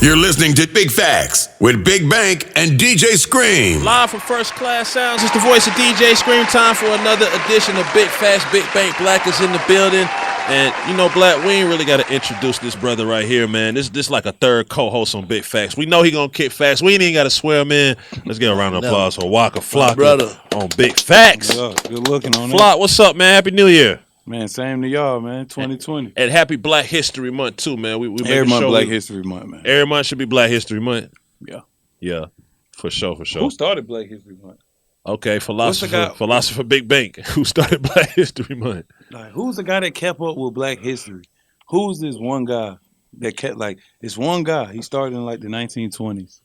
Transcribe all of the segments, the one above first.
You're listening to Big Facts with Big Bank and DJ Scream. Live from First Class Sounds, it's the voice of DJ Scream. Time for another edition of Big Facts. Big Bank Black is in the building. And, you know, Black, we ain't really got to introduce this brother right here, man. This like a third co-host on Big Facts. We know he going to kick facts. We ain't even got to swear him in. Let's get a round of applause for Waka Flocka on Big Facts. Good looking on it. Flock, what's up, man? Happy New Year. Man, same to y'all, man. 2020. And happy Black History Month, too, man. We every month Black History Month, man. Every month should be Black History Month. Yeah. Yeah, for sure. Who started Black History Month? Okay, philosopher Big Bank, who started Black History Month. Like, who's the guy that kept up with Black history? Who's this one guy that kept, like, it's one guy. He started in, like, the 1920s.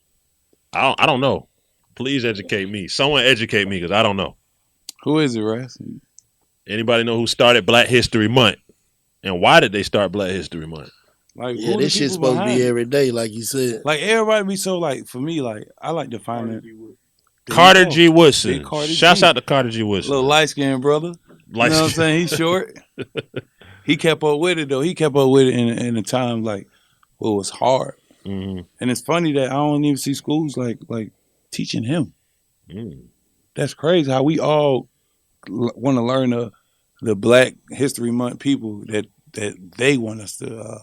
I don't know. Please educate me. Someone educate me, because I don't know. Who is it, Ras? Anybody know who started Black History Month? And why did they start Black History Month? Like, yeah, this shit's supposed to be every day, like you said. Like, everybody be so, like, for me, like, I like to find it. Carter G. Woodson. Shouts G. out to Carter G. Woodson. Little light-skinned brother. You know what I'm saying? He's short. He kept up with it, though. He kept up with it in a time, like, well, it was hard. Mm-hmm. And it's funny that I don't even see schools, like teaching him. That's crazy how we all want to learn the Black History Month people that they want us to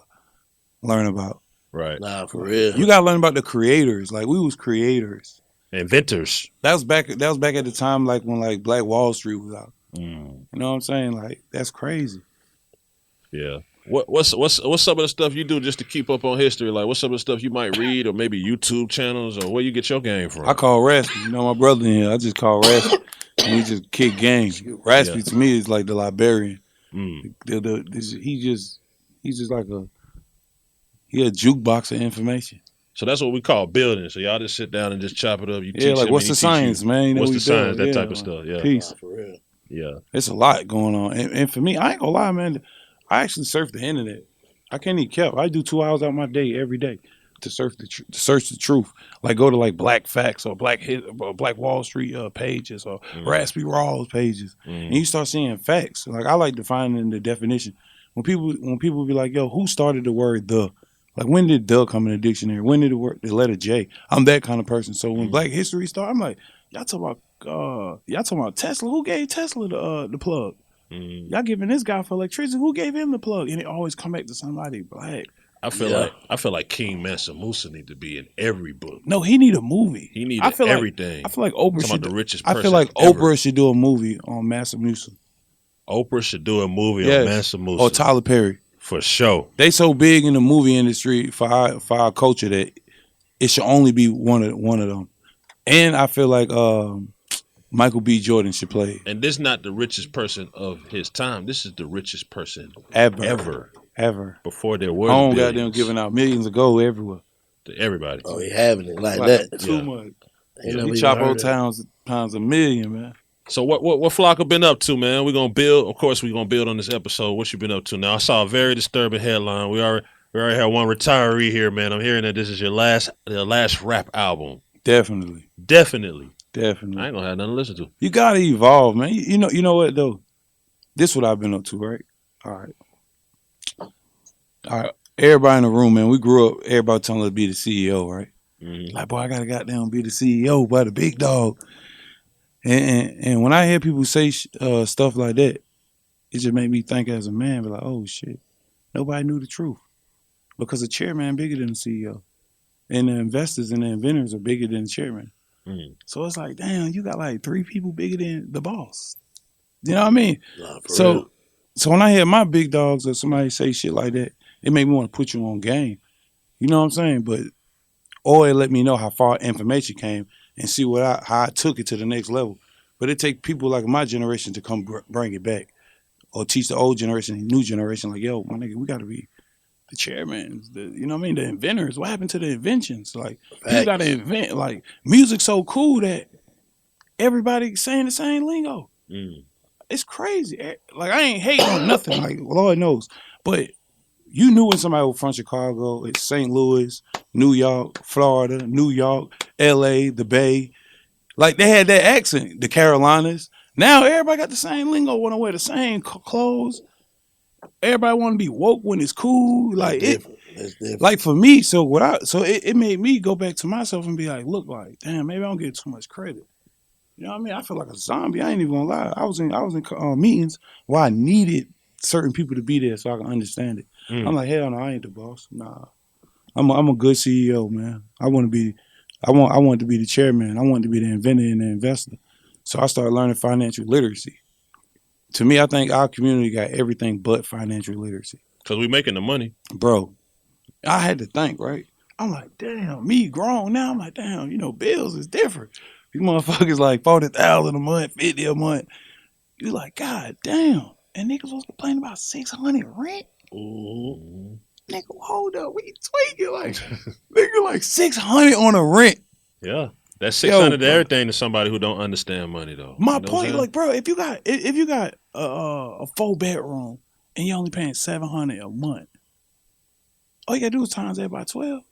learn about. Right. Nah, for real. You got to learn about the creators. Like, we was creators. Inventors. That was back at the time, like, when, like, Black Wall Street was out. Mm. You know what I'm saying? Like, that's crazy. Yeah. What's some of the stuff you do just to keep up on history? Like, what's some of the stuff you might read, or maybe YouTube channels, or where you get your game from? I call Raspy. You know, my brother in here. I just call Raspy. And we just kick games. Raspy to me is like the librarian. He's just like a jukebox of information. So that's what we call building. So y'all just sit down and just chop it up. You teach like, him, what's the science, man? You know, what's the science? That yeah, type of stuff. Yeah. Peace. Nah, for real. Yeah. It's a lot going on. And for me, I ain't gonna lie, man. I actually surf the internet. I can't even keep. I do 2 hours out of my day every day to search the truth. Like, go to, like, Black Facts or Black Wall Street pages or Raspy Rawls pages, and you start seeing facts. Like, I like defining the definition. When people be like, "Yo, who started the word the?" Like, when did "the" come in the dictionary? When did the letter J? I'm that kind of person. So when Black History started, I'm like, y'all talking about Tesla? Who gave Tesla the plug? Y'all giving this guy for electricity? Who gave him the plug? And it always come back to somebody Black. I feel like King Mansa Musa need to be in every book. No, he need a movie. He need everything. I feel like Oprah should. The richest person I feel like ever. Oprah should do a movie on Mansa Musa. Oprah should do a movie on Mansa Musa. Or Tyler Perry. For sure. They so big in the movie industry for our culture that it should only be one of them. And I feel like Michael B. Jordan should play. And this is not the richest person of his time. This is the richest person ever. Before there were Home got them giving out millions of gold everywhere. To everybody. Oh, he having it like that. Too much. Yeah. He chop old times a million, man. So what Flocka been up to, man? We're gonna build. Of course, we're gonna build on this episode. What you been up to now? I saw a very disturbing headline. We already had one retiree here, man. I'm hearing that this is your last rap album. Definitely. I ain't gonna have nothing to listen to. You gotta evolve, man. You know what though? This is what I've been up to, right? All right. Everybody in the room, man. We grew up. Everybody telling us to be the CEO, right? Like, boy, I gotta goddamn be the CEO, boy, the big dog. And when I hear people say stuff like that, it just made me think as a man, be like, oh shit, nobody knew the truth, because the chairman bigger than the CEO, and the investors and the inventors are bigger than the chairman. So it's like, damn, you got like 3 people bigger than the boss. You know what I mean? Nah, So when I hear my big dogs or somebody say shit like that, it made me want to put you on game. You know what I'm saying? Or it let me know how far information came and see how I took it to the next level. But it take people like my generation to come bring it back, or teach the old generation, the new generation, like, yo, my nigga, we got to be the chairman, you know what I mean? The inventors. What happened to the inventions? Like, you got to invent. Like, music's so cool that everybody saying the same lingo. It's crazy. Like, I ain't hating on nothing. Like, Lord knows. But you knew when somebody was from Chicago, it's St. Louis, New York, Florida, New York, L.A., the Bay. Like, they had that accent, the Carolinas. Now everybody got the same lingo, want to wear the same clothes. Everybody want to be woke when it's cool. Like, That's different. Like for me, so it made me go back to myself and be like, look, like, damn, maybe I don't get too much credit. You know what I mean? I feel like a zombie. I ain't even gonna lie. I was in meetings where I needed certain people to be there so I can understand it. I'm like, hell no, I ain't the boss. Nah, I'm a good CEO, man. I want to be the chairman. I want to be the inventor and the investor. So I started learning financial literacy. To me, I think our community got everything but financial literacy. Because we making the money. Bro, I had to think, right? I'm like, damn, me grown now. I'm like, damn, bills is different. These motherfuckers like 40,000 a month, 50 a month. You like, God damn. And niggas was complaining about 600 rent? Mm-hmm. Nigga, hold up. We tweaking like, nigga, like 600 on a rent. Yeah. That's 600 to everything to somebody who don't understand money, though. My point, like, bro, if you got a 4-bedroom and you're only paying $700 a month, all you gotta do is times that by 12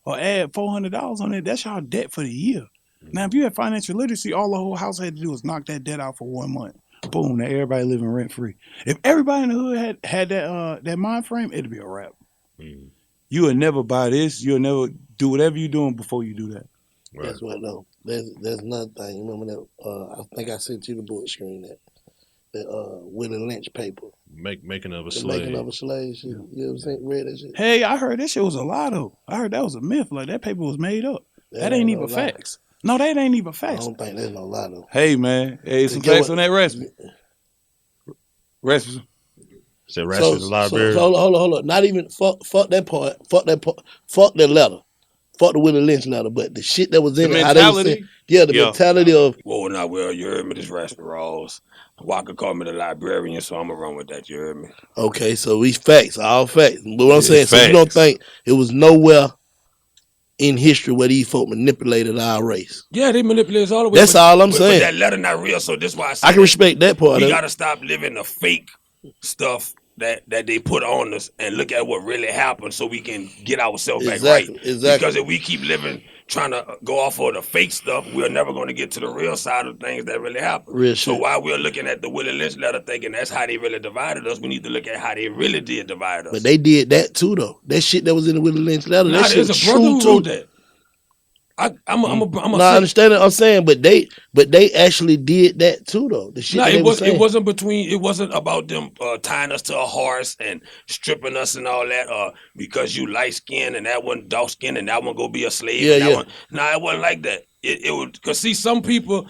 or add $400 on it. That's your debt for the year. Now, if you had financial literacy, all the whole house had to do was knock that debt out for 1 month. Boom, now everybody living rent free. If everybody in the hood had that mind frame, it'd be a wrap. Mm. You would never buy this. You'll never do whatever you're doing before you do that. Right. That's what though. There's another thing. You remember that? I think I sent you the book screen that Willie Lynch paper. Making of a The slave. Making of a Slave shit. You ever read that shit? Hey, I heard that shit was a lie though. I heard that was a myth. Like that paper was made up. That ain't even facts. No, that ain't even I facts. don't think there's no lie though. Hey man, some facts on that recipe. Recipe. Said Raspy the library. So hold on. Not even fuck that part. Fuck that letter. Fuck the Willie Lynch letter. But the shit that was in it, how they was saying, the mentality of, well, you heard me, this Raspy Rawls. Waka called me the librarian, so I'm gonna run with that, you heard me? okay, so we facts, all facts. But what I'm saying, Facts. so you don't think it was nowhere in history where these folk manipulated our race? Yeah, they manipulate us all the way. That's all I'm saying. But that letter not real, so this is why I can respect that part. We gotta stop living the fake stuff that they put on us and look at what really happened so we can get ourselves back right. Exactly. Because if we keep living trying to go off of the fake stuff, we're never going to get to the real side of things that really happen. Real so shit. while we're looking at the Willie Lynch letter thinking that's how they really divided us, we need to look at how they really did divide us. But they did that too, though. That shit that was in the Willie Lynch letter, that shit was a brother true who too. wrote that. I understand it. I'm saying, but they actually did that too, though. The shit it wasn't about them tying us to a horse and stripping us and all that. Because you light skinned and that one dark skinned and that one go be a slave. It wasn't like that. It was because see, some people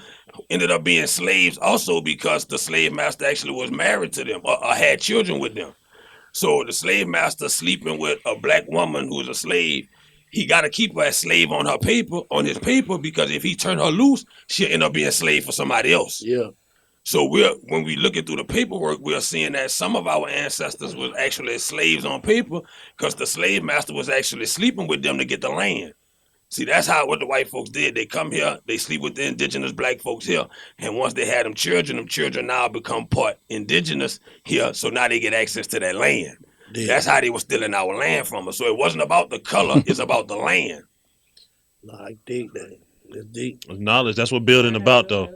ended up being slaves also because the slave master actually was married to them or had children with them. So the slave master sleeping with a black woman who was a slave. He got to keep her as slave on his paper, because if he turn her loose, she'll end up being a slave for somebody else. Yeah. So when we looking through the paperwork, we're seeing that some of our ancestors was actually slaves on paper because the slave master was actually sleeping with them to get the land. See, that's what the white folks did. They come here, they sleep with the indigenous black folks here, and once they had them children now become part indigenous here, so now they get access to that land. Yeah. That's how they were stealing our land from us. So it wasn't about the color, it's about the land. No, I dig that. It's deep. Knowledge, that's what building about, though.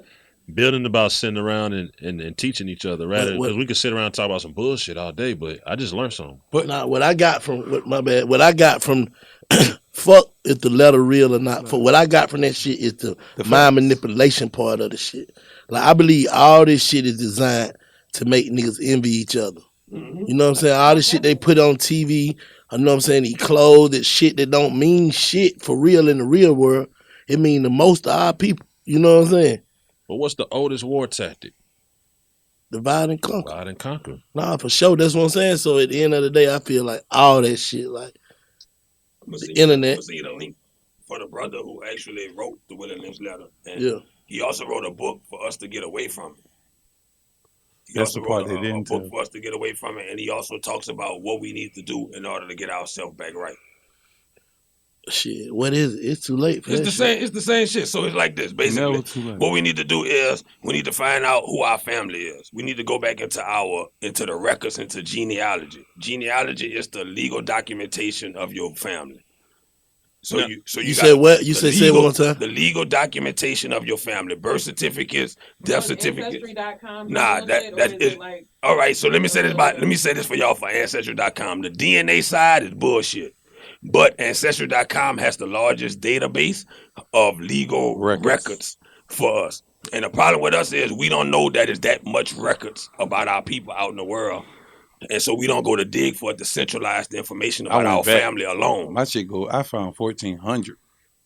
Building about sitting around and teaching each other, rather, because we could sit around and talk about some bullshit all day, but I just learned something. But what I got from fuck if the letter real or not. For what I got from that shit is the mind manipulation part of the shit. Like, I believe all this shit is designed to make niggas envy each other. Mm-hmm. You know what I'm saying? All this shit they put on TV, you know what I'm saying? He clothes and shit that don't mean shit for real in the real world. It mean the most of our people. You know what I'm saying? But what's the oldest war tactic? Divide and conquer. Divide and conquer. Nah, for sure. That's what I'm saying. So at the end of the day, I feel like all that shit, like the internet. I'm see the link for the brother who actually wrote the Willie Lynch letter. And he also wrote a book for us to get away from it. That's the part they didn't tell. A book for us to get away from it, and he also talks about what we need to do in order to get ourselves back right. Shit, what is it? It's too late for that shit. It's the same shit. So it's like this, basically. What we need to do is we need to find out who our family is. We need to go back into the records, into genealogy. Genealogy is the legal documentation of your family. So you said what? You said say it one more time. The legal documentation of your family, birth certificates, death certificates. Ancestry.com. Nah, that is all right. So let me say this for y'all for Ancestry.com. The DNA side is bullshit. But Ancestry.com has the largest database of legal records for us. And the problem with us is we don't know that it's that much records about our people out in the world. And so we don't go to dig for it to centralize the information about our family alone. My shit I found 1,400.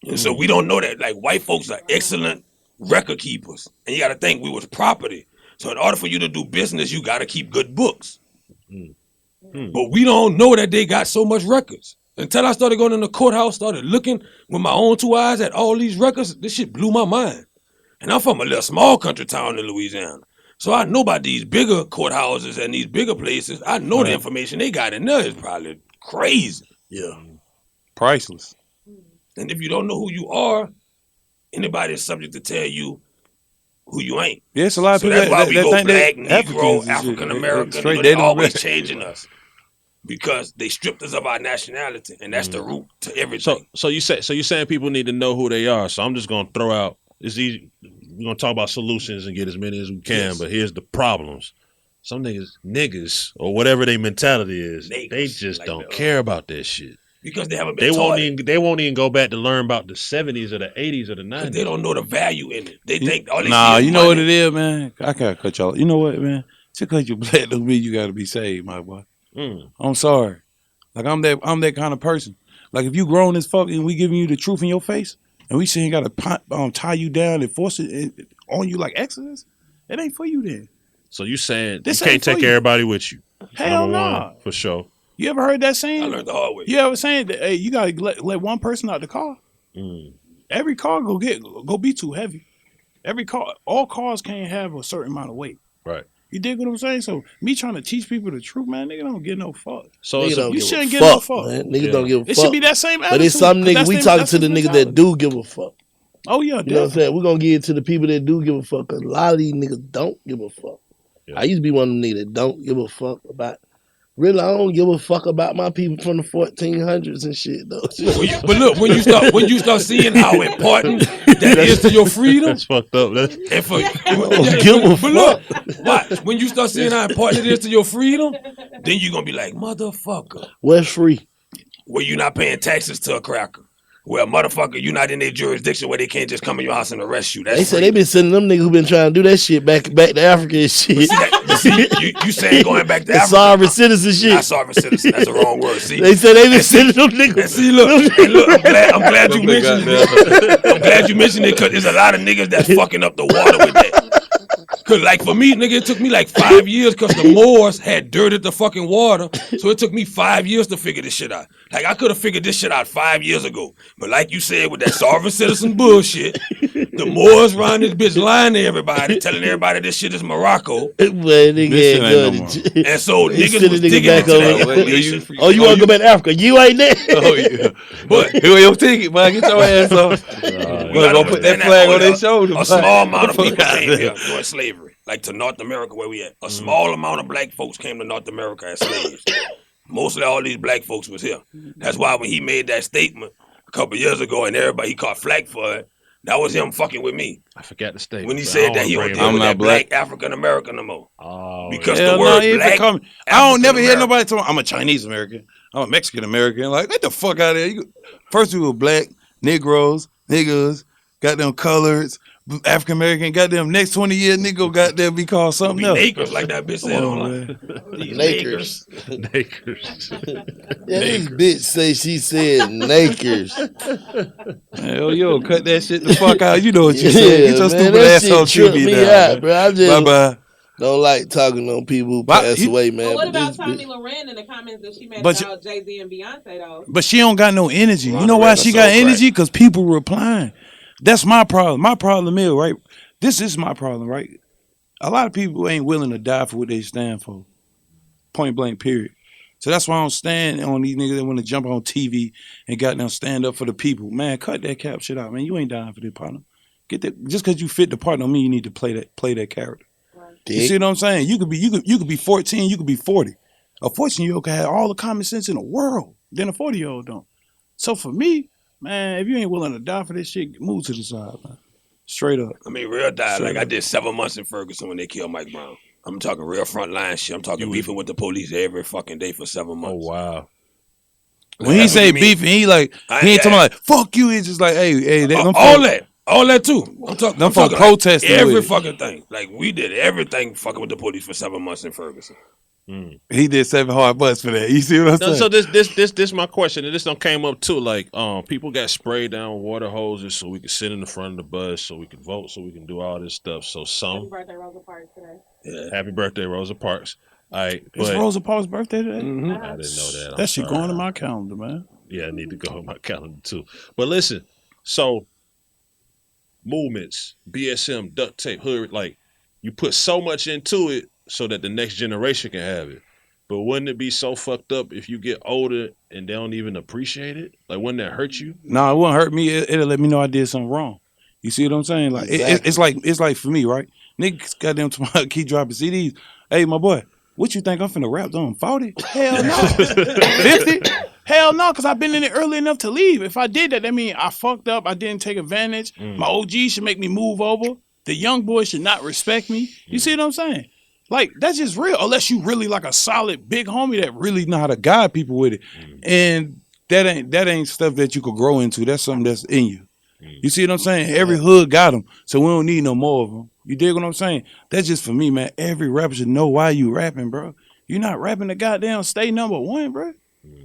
And so we don't know that. Like, white folks are excellent record keepers. And you got to think we was property. So in order for you to do business, you got to keep good books. But we don't know that they got so much records. Until I started going in the courthouse, started looking with my own 2 eyes at all these records, this shit blew my mind. And I'm from a little small country town in Louisiana. So I know about these bigger courthouses and these bigger places. I know the information they got in there is probably crazy. Yeah. Priceless. And if you don't know who you are, anybody is subject to tell you who you ain't. Yeah, it's a lot of people that's why we go think black, they Negro, African American. They're always changing us because they stripped us of our nationality, and that's the root to everything. So you're saying people need to know who they are. So I'm just gonna throw out. It's easy. We're gonna talk about solutions and get as many as we can, but here's the problems. Some niggas, or whatever their mentality is, they just like don't care about that shit. Because they haven't been taught. They won't even go back to learn about the 70s or the 80s or the 90s. They don't know the value in it. They think all they you know money. what it is, man? I can't cut y'all. You know what, man? Just because you're black don't mean you gotta be saved, my boy. I'm sorry. Like I'm that kind of person. Like if you grown as fuck and we giving you the truth in your face, and we saying gotta tie you down and force it on you like Exodus, it ain't for you then. So you saying you can't take everybody with you? Hell no. For sure. You ever heard that saying? I learned the hard way. You ever saying that? Hey, you gotta let one person out the car. Every car go be too heavy. All cars can't have a certain amount of weight. Right. You dig what I'm saying? So me trying to teach people the truth, man, nigga don't get no fuck. So you shouldn't get no fuck. Man. Niggas don't give a fuck. It should be that same attitude. But it's some niggas, we talking to the niggas that do give a fuck. Oh yeah, you know what I'm saying? We're gonna give it to the people that do give a fuck. Cause a lot of these niggas don't give a fuck. Yeah. I used to be one of them niggas that don't give a fuck about. Really, I don't give a fuck about my people from the 1400s and shit, though. But look, when you start seeing how important that is to your freedom, that's fucked up. Give a fuck. Watch, when you start seeing how important it is to your freedom, then you're gonna be like, motherfucker. What's free? Where you not paying taxes to a cracker. Well, motherfucker, you not in their jurisdiction where they can't just come in your house and arrest you. That's they say they been sending them niggas who been trying to do that shit back to Africa and shit. You saying going back to Africa? Sovereign citizen shit. Not sovereign citizen. That's the wrong word. See, they say they been sending them niggas. And see, look. I'm glad you mentioned it. I'm glad you mentioned it because there's a lot of niggas that's fucking up the water with that. Cause like for me, nigga, it took me like 5 years because the Moors had dirted the fucking water. So it took me 5 years to figure this shit out. Like I could have figured this shit out 5 years ago. But like you said, with that sovereign citizen bullshit, the Moors run this bitch lying to everybody, telling everybody this shit is Morocco. And so niggas was digging into that information. You want to go back to Africa? You ain't there. Oh yeah. But here your ticket, man. Get your ass off. We're gonna put that flag on their shoulder. A small amount of people came here during slavery, like to North America where we at. A small amount of black folks came to North America as slaves. Mostly all these black folks was here. That's why when he made that statement a couple years ago and everybody, he caught flack for it, that was him fucking with me. I forgot the statement. When he said that he don't deal with that black African American no more. Oh, because the word black I don't never hear nobody tell me I'm a Chinese American. I'm a Mexican American. Like, get the fuck out of there. First we were black, Negroes, niggas, goddamn coloreds, African American, goddamn next 20 years, nigga goddamn be called something else. Nakers, like that bitch said online. Nakers. Yeah, this bitch say she said nakers. Hell, yo, cut that shit the fuck out. You know what you said. Get your stupid ass on TV down. Bro. I just bye-bye. Don't like talking on people who pass away, man. But what about Tommy Loren in the comments that she made about Jay-Z and Beyonce, though? But she don't got no energy. You know why she got energy? Because people replying. That's my problem. My problem is, right? This is my problem, right? A lot of people ain't willing to die for what they stand for. Point blank, period. So that's why I don't stand on these niggas that want to jump on TV and goddamn stand up for the people. Man, cut that cap shit out, man. You ain't dying for this partner. Get that. Just because you fit the part don't mean you need to play that character. Right. You see what I'm saying? You could be 14, you could be 40. A 14-year-old can have all the common sense in the world. Then a 40-year-old don't. So for me, man, if you ain't willing to die for this shit, move to the side, man. Straight up. I mean, real die. Like I did 7 months in Ferguson when they killed Mike Brown. I'm talking real front line shit. I'm talking beefing with the police every fucking day for 7 months. Oh, wow. When he say beef and he like, he ain't talking like, fuck you. He's just like, hey, all that too. I'm talking protesting every with it. fucking thing. Like we did everything fucking with the police for 7 months in Ferguson. He did 7 hard butts for that. You see what I'm saying? So this my question, and this don't came up too. Like, people got sprayed down with water hoses so we could sit in the front of the bus, so we could vote, so we can do all this stuff. So Happy birthday, Rosa Parks today. Yeah. Happy birthday, Rosa Parks. All right, it's Rosa Parks' birthday today? Mm-hmm. I didn't know that. That shit going in my calendar, man. Yeah, I need to go in my calendar too. But listen, so movements, BSM, duct tape, hood, like you put so much into it so that the next generation can have it. But wouldn't it be so fucked up if you get older and they don't even appreciate it? Like, wouldn't that hurt you? No, it wouldn't hurt me. It'll let me know I did something wrong. You see what I'm saying? Like Exactly. it's like for me, right? Niggas goddamn tomorrow keep dropping CDs. Hey, my boy, what you think I'm finna rap on 40? Hell no. 50? Hell no, because I've been in it early enough to leave. If I did that means I fucked up. I didn't take advantage. My OG should make me move over. The young boy should not respect me. You see what I'm saying? Like, that's just real. Unless you really like a solid big homie that really know how to guide people with it. And that ain't stuff that you could grow into. That's something that's in you. You see what I'm saying? Every hood got them, so we don't need no more of them. You dig what I'm saying? That's just for me, man. Every rapper should know why you rapping, bro. You're not rapping the goddamn stay number one, bro.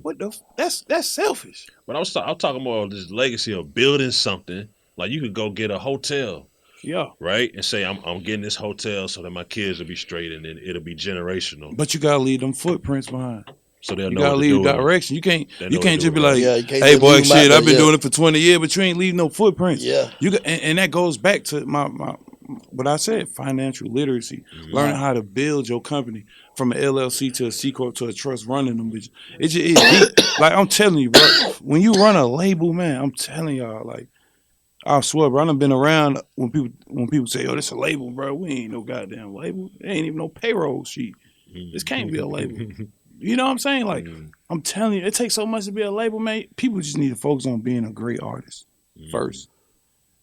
What the? That's selfish. But I'm talking more of this legacy of building something. Like, you could go get a hotel. Yeah. Right? And say, I'm getting this hotel so that my kids will be straight and then it'll be generational. But you gotta leave them footprints behind. So they'll you know gotta what leave to do. direction. You can't just be like, you can't hey just boy, leave 'em shit, out there, I've been doing it for 20 years, but you ain't leaving no footprints. Yeah. You got, and that goes back to my what I said, financial literacy. Learning how to build your company from an LLC to a C Corp to a trust, running them bitches. It's deep. Like, I'm telling you, bro, when you run a label, man, I'm telling y'all, like, I swear, bro, I done been around when people say, oh, this a label, bro. We ain't no goddamn label. There ain't even no payroll sheet. This can't be a label. You know what I'm saying? Like, I'm telling you, it takes so much to be a label, man. People just need to focus on being a great artist first.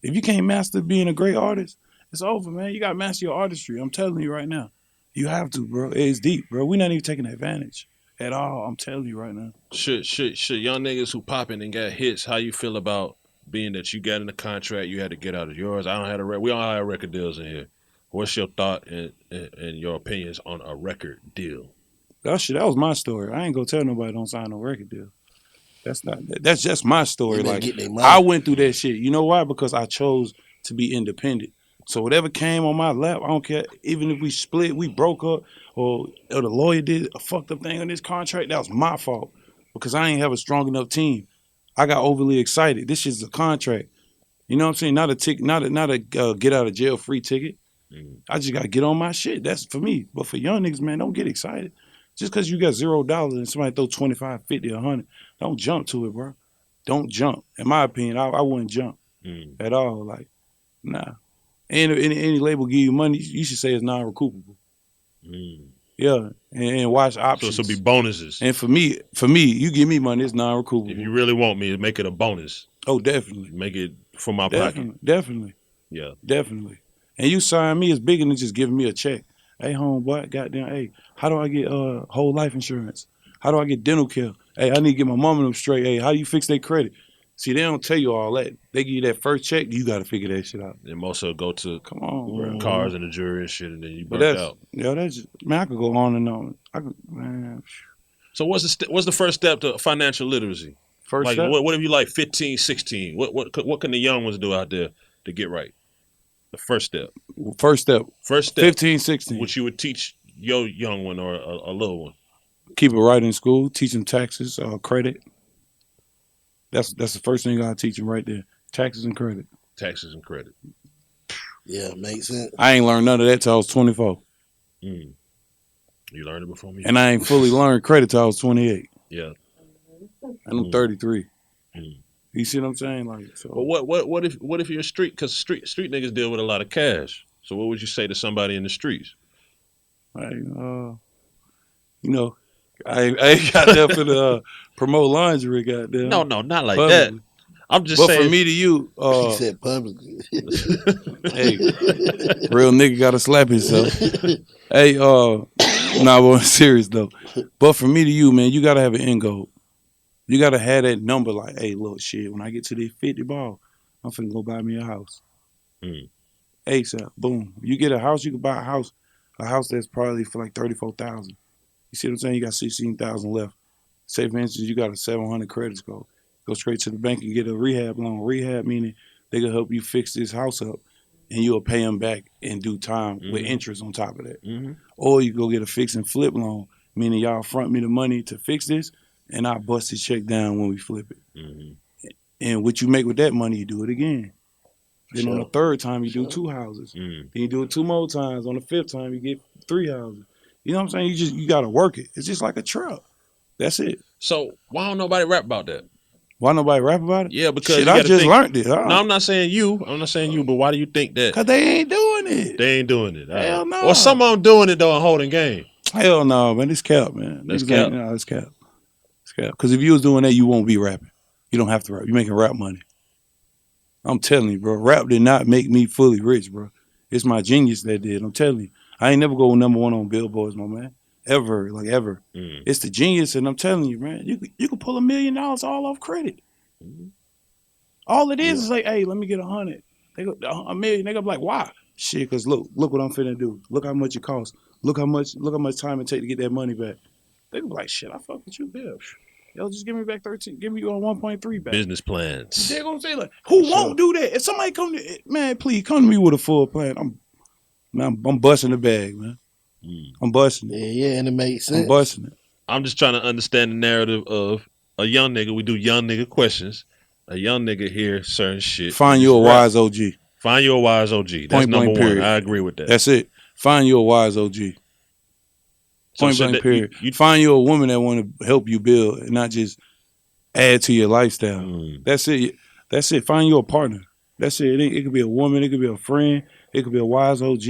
If you can't master being a great artist, it's over, man. You got to master your artistry. I'm telling you right now. You have to, bro. It's deep, bro. We're not even taking advantage at all. I'm telling you right now. Should young niggas who popping and got hits, how you feel about being that you got in the contract, you had to get out of yours? I don't have we all have record deals in here. What's your thought and your opinions on a record deal? That was my story. I ain't gonna tell nobody don't sign no record deal. That's just my story. Like, I went through that shit. You know why? Because I chose to be independent. So whatever came on my lap, I don't care. Even if we split, we broke up, or the lawyer did a fucked up thing on this contract, that was my fault. Because I ain't have a strong enough team. I got overly excited. This is a contract. You know what I'm saying? Not a get out of jail free ticket. I just gotta get on my shit. That's for me. But for young niggas, man, don't get excited. Just because you got $0 and somebody throw 25, 50, 100, don't jump to it, bro. Don't jump. In my opinion, I wouldn't jump at all. Like, nah. And if any label give you money, you should say it's non-recoupable. Yeah, and watch options. So it'll be bonuses. And for me, you give me money, it's non-recoupable. If you really want me, make it a bonus. Oh, definitely. Make it from my pocket. Definitely. Yeah. Definitely. And you sign me, it's bigger than just giving me a check. Hey, homeboy, goddamn, hey, how do I get whole life insurance? How do I get dental care? Hey, I need to get my mom and them straight. Hey, how do you fix their credit? See, they don't tell you all that. They give you that first check, you got to figure that shit out. And most of it go to come on, bro. Cars and the jury and shit, and then you burn out. Yeah, that's just, man, I could go on and on. Man. So what's the first step to financial literacy? First step? What if you like 15, 16? What can the young ones do out there to get right? The first step. First step. 15, 16. Which you would teach your young one or a little one. Keep it right in school. Teach them taxes, credit. That's the first thing you gotta teach them right there. Taxes and credit. Taxes and credit. Yeah, makes sense. I ain't learned none of that till I was 24. You learned it before me? And I ain't fully learned credit till I was 28. Yeah. And I'm 33. You see what I'm saying? Like, so. But what if you're a street? Because street niggas deal with a lot of cash. So what would you say to somebody in the streets? Like, I ain't got that for the promote lingerie, goddamn. No, not like that. I'm just saying. But for me to you, he said publicly. Hey, real nigga gotta slap himself. Hey, nah, but serious though. But for me to you, man, you gotta have an end goal. You gotta have that number like, hey, look, shit, when I get to this 50 ball, I'm finna go buy me a house. ASAP, boom. You get a house, you can buy a house that's probably for like 34,000. You see what I'm saying? You got 16,000 left. Say for instance, you got a 700 credit score. Go straight to the bank and get a rehab loan. Rehab meaning they can help you fix this house up, and you'll pay them back in due time with interest on top of that. Or you go get a fix and flip loan, meaning y'all front me the money to fix this, and I bust the check down when we flip it. And what you make with that money, you do it again. Then on the third time, you do 2 houses. Then you do it 2 more times. On the 5th time, you get 3 houses. You know what I'm saying? You got to work it. It's just like a truck. That's it. So why don't nobody rap about that? Why nobody rap about it? Yeah, because shit, I just learned it. No, I'm not saying you. But why do you think that? Because they ain't doing it. They ain't doing it. Hell no. Or some of them doing it though and holding game. Hell no, man. It's cap, man. That's cap. No, it's cap. It's cap. Because if you was doing that, you won't be rapping. You don't have to rap. You're making rap money. I'm telling you, bro. Rap did not make me fully rich, bro. It's my genius that did. I'm telling you. I ain't never go number 1 on billboards, my man. Ever, like ever. It's the genius, and I'm telling you, man, you can pull $1 million all off credit. All it is like, hey, let me get 100. They go $1 million. They go be like, why? Shit, cause look what I'm finna do. Look how much it costs. Look how much time it take to get that money back. They go be like, shit, I fuck with you, bitch. Yo, just give me back 13. Give me your 1.3 back. Business plans. They're gonna say like, who won't do that? If somebody come to man, please come to me with a full plan. I'm busting the bag, man. I'm busting it. Yeah, and it makes sense. I'm busting it. I'm just trying to understand the narrative of a young nigga. We do young nigga questions. A young nigga hear certain shit. Find you a wise OG. Find you a wise OG. That's Point number blank, one. period. I agree with that. That's it. Find you a wise OG. Point blank, period. You find you a woman that want to help you build and not just add to your lifestyle. That's it. That's it. Find you a partner. That's it. It could be a woman. It could be a friend. It could be a wise OG.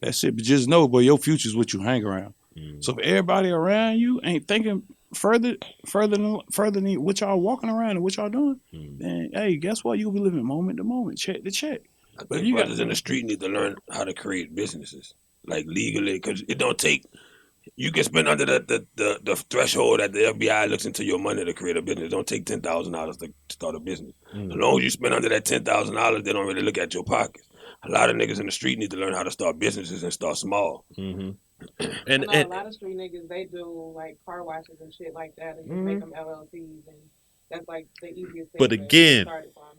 That's it. But just know, boy, your future is what you hang around. So if everybody around you ain't thinking further than what y'all walking around and what y'all doing, then hey, guess what? You'll be living moment to moment, check to check. I think you brothers in the street need to learn how to create businesses, like legally, because it don't take. You can spend under the threshold that the FBI looks into your money to create a business. It don't take $10,000 to start a business. As long as you spend under that $10,000, they don't really look at your pockets. A lot of niggas in the street need to learn how to start businesses and start small. And a lot of street niggas, they do like car washes and shit like that, and just make them LLCs, and that's like the easiest thing. But again,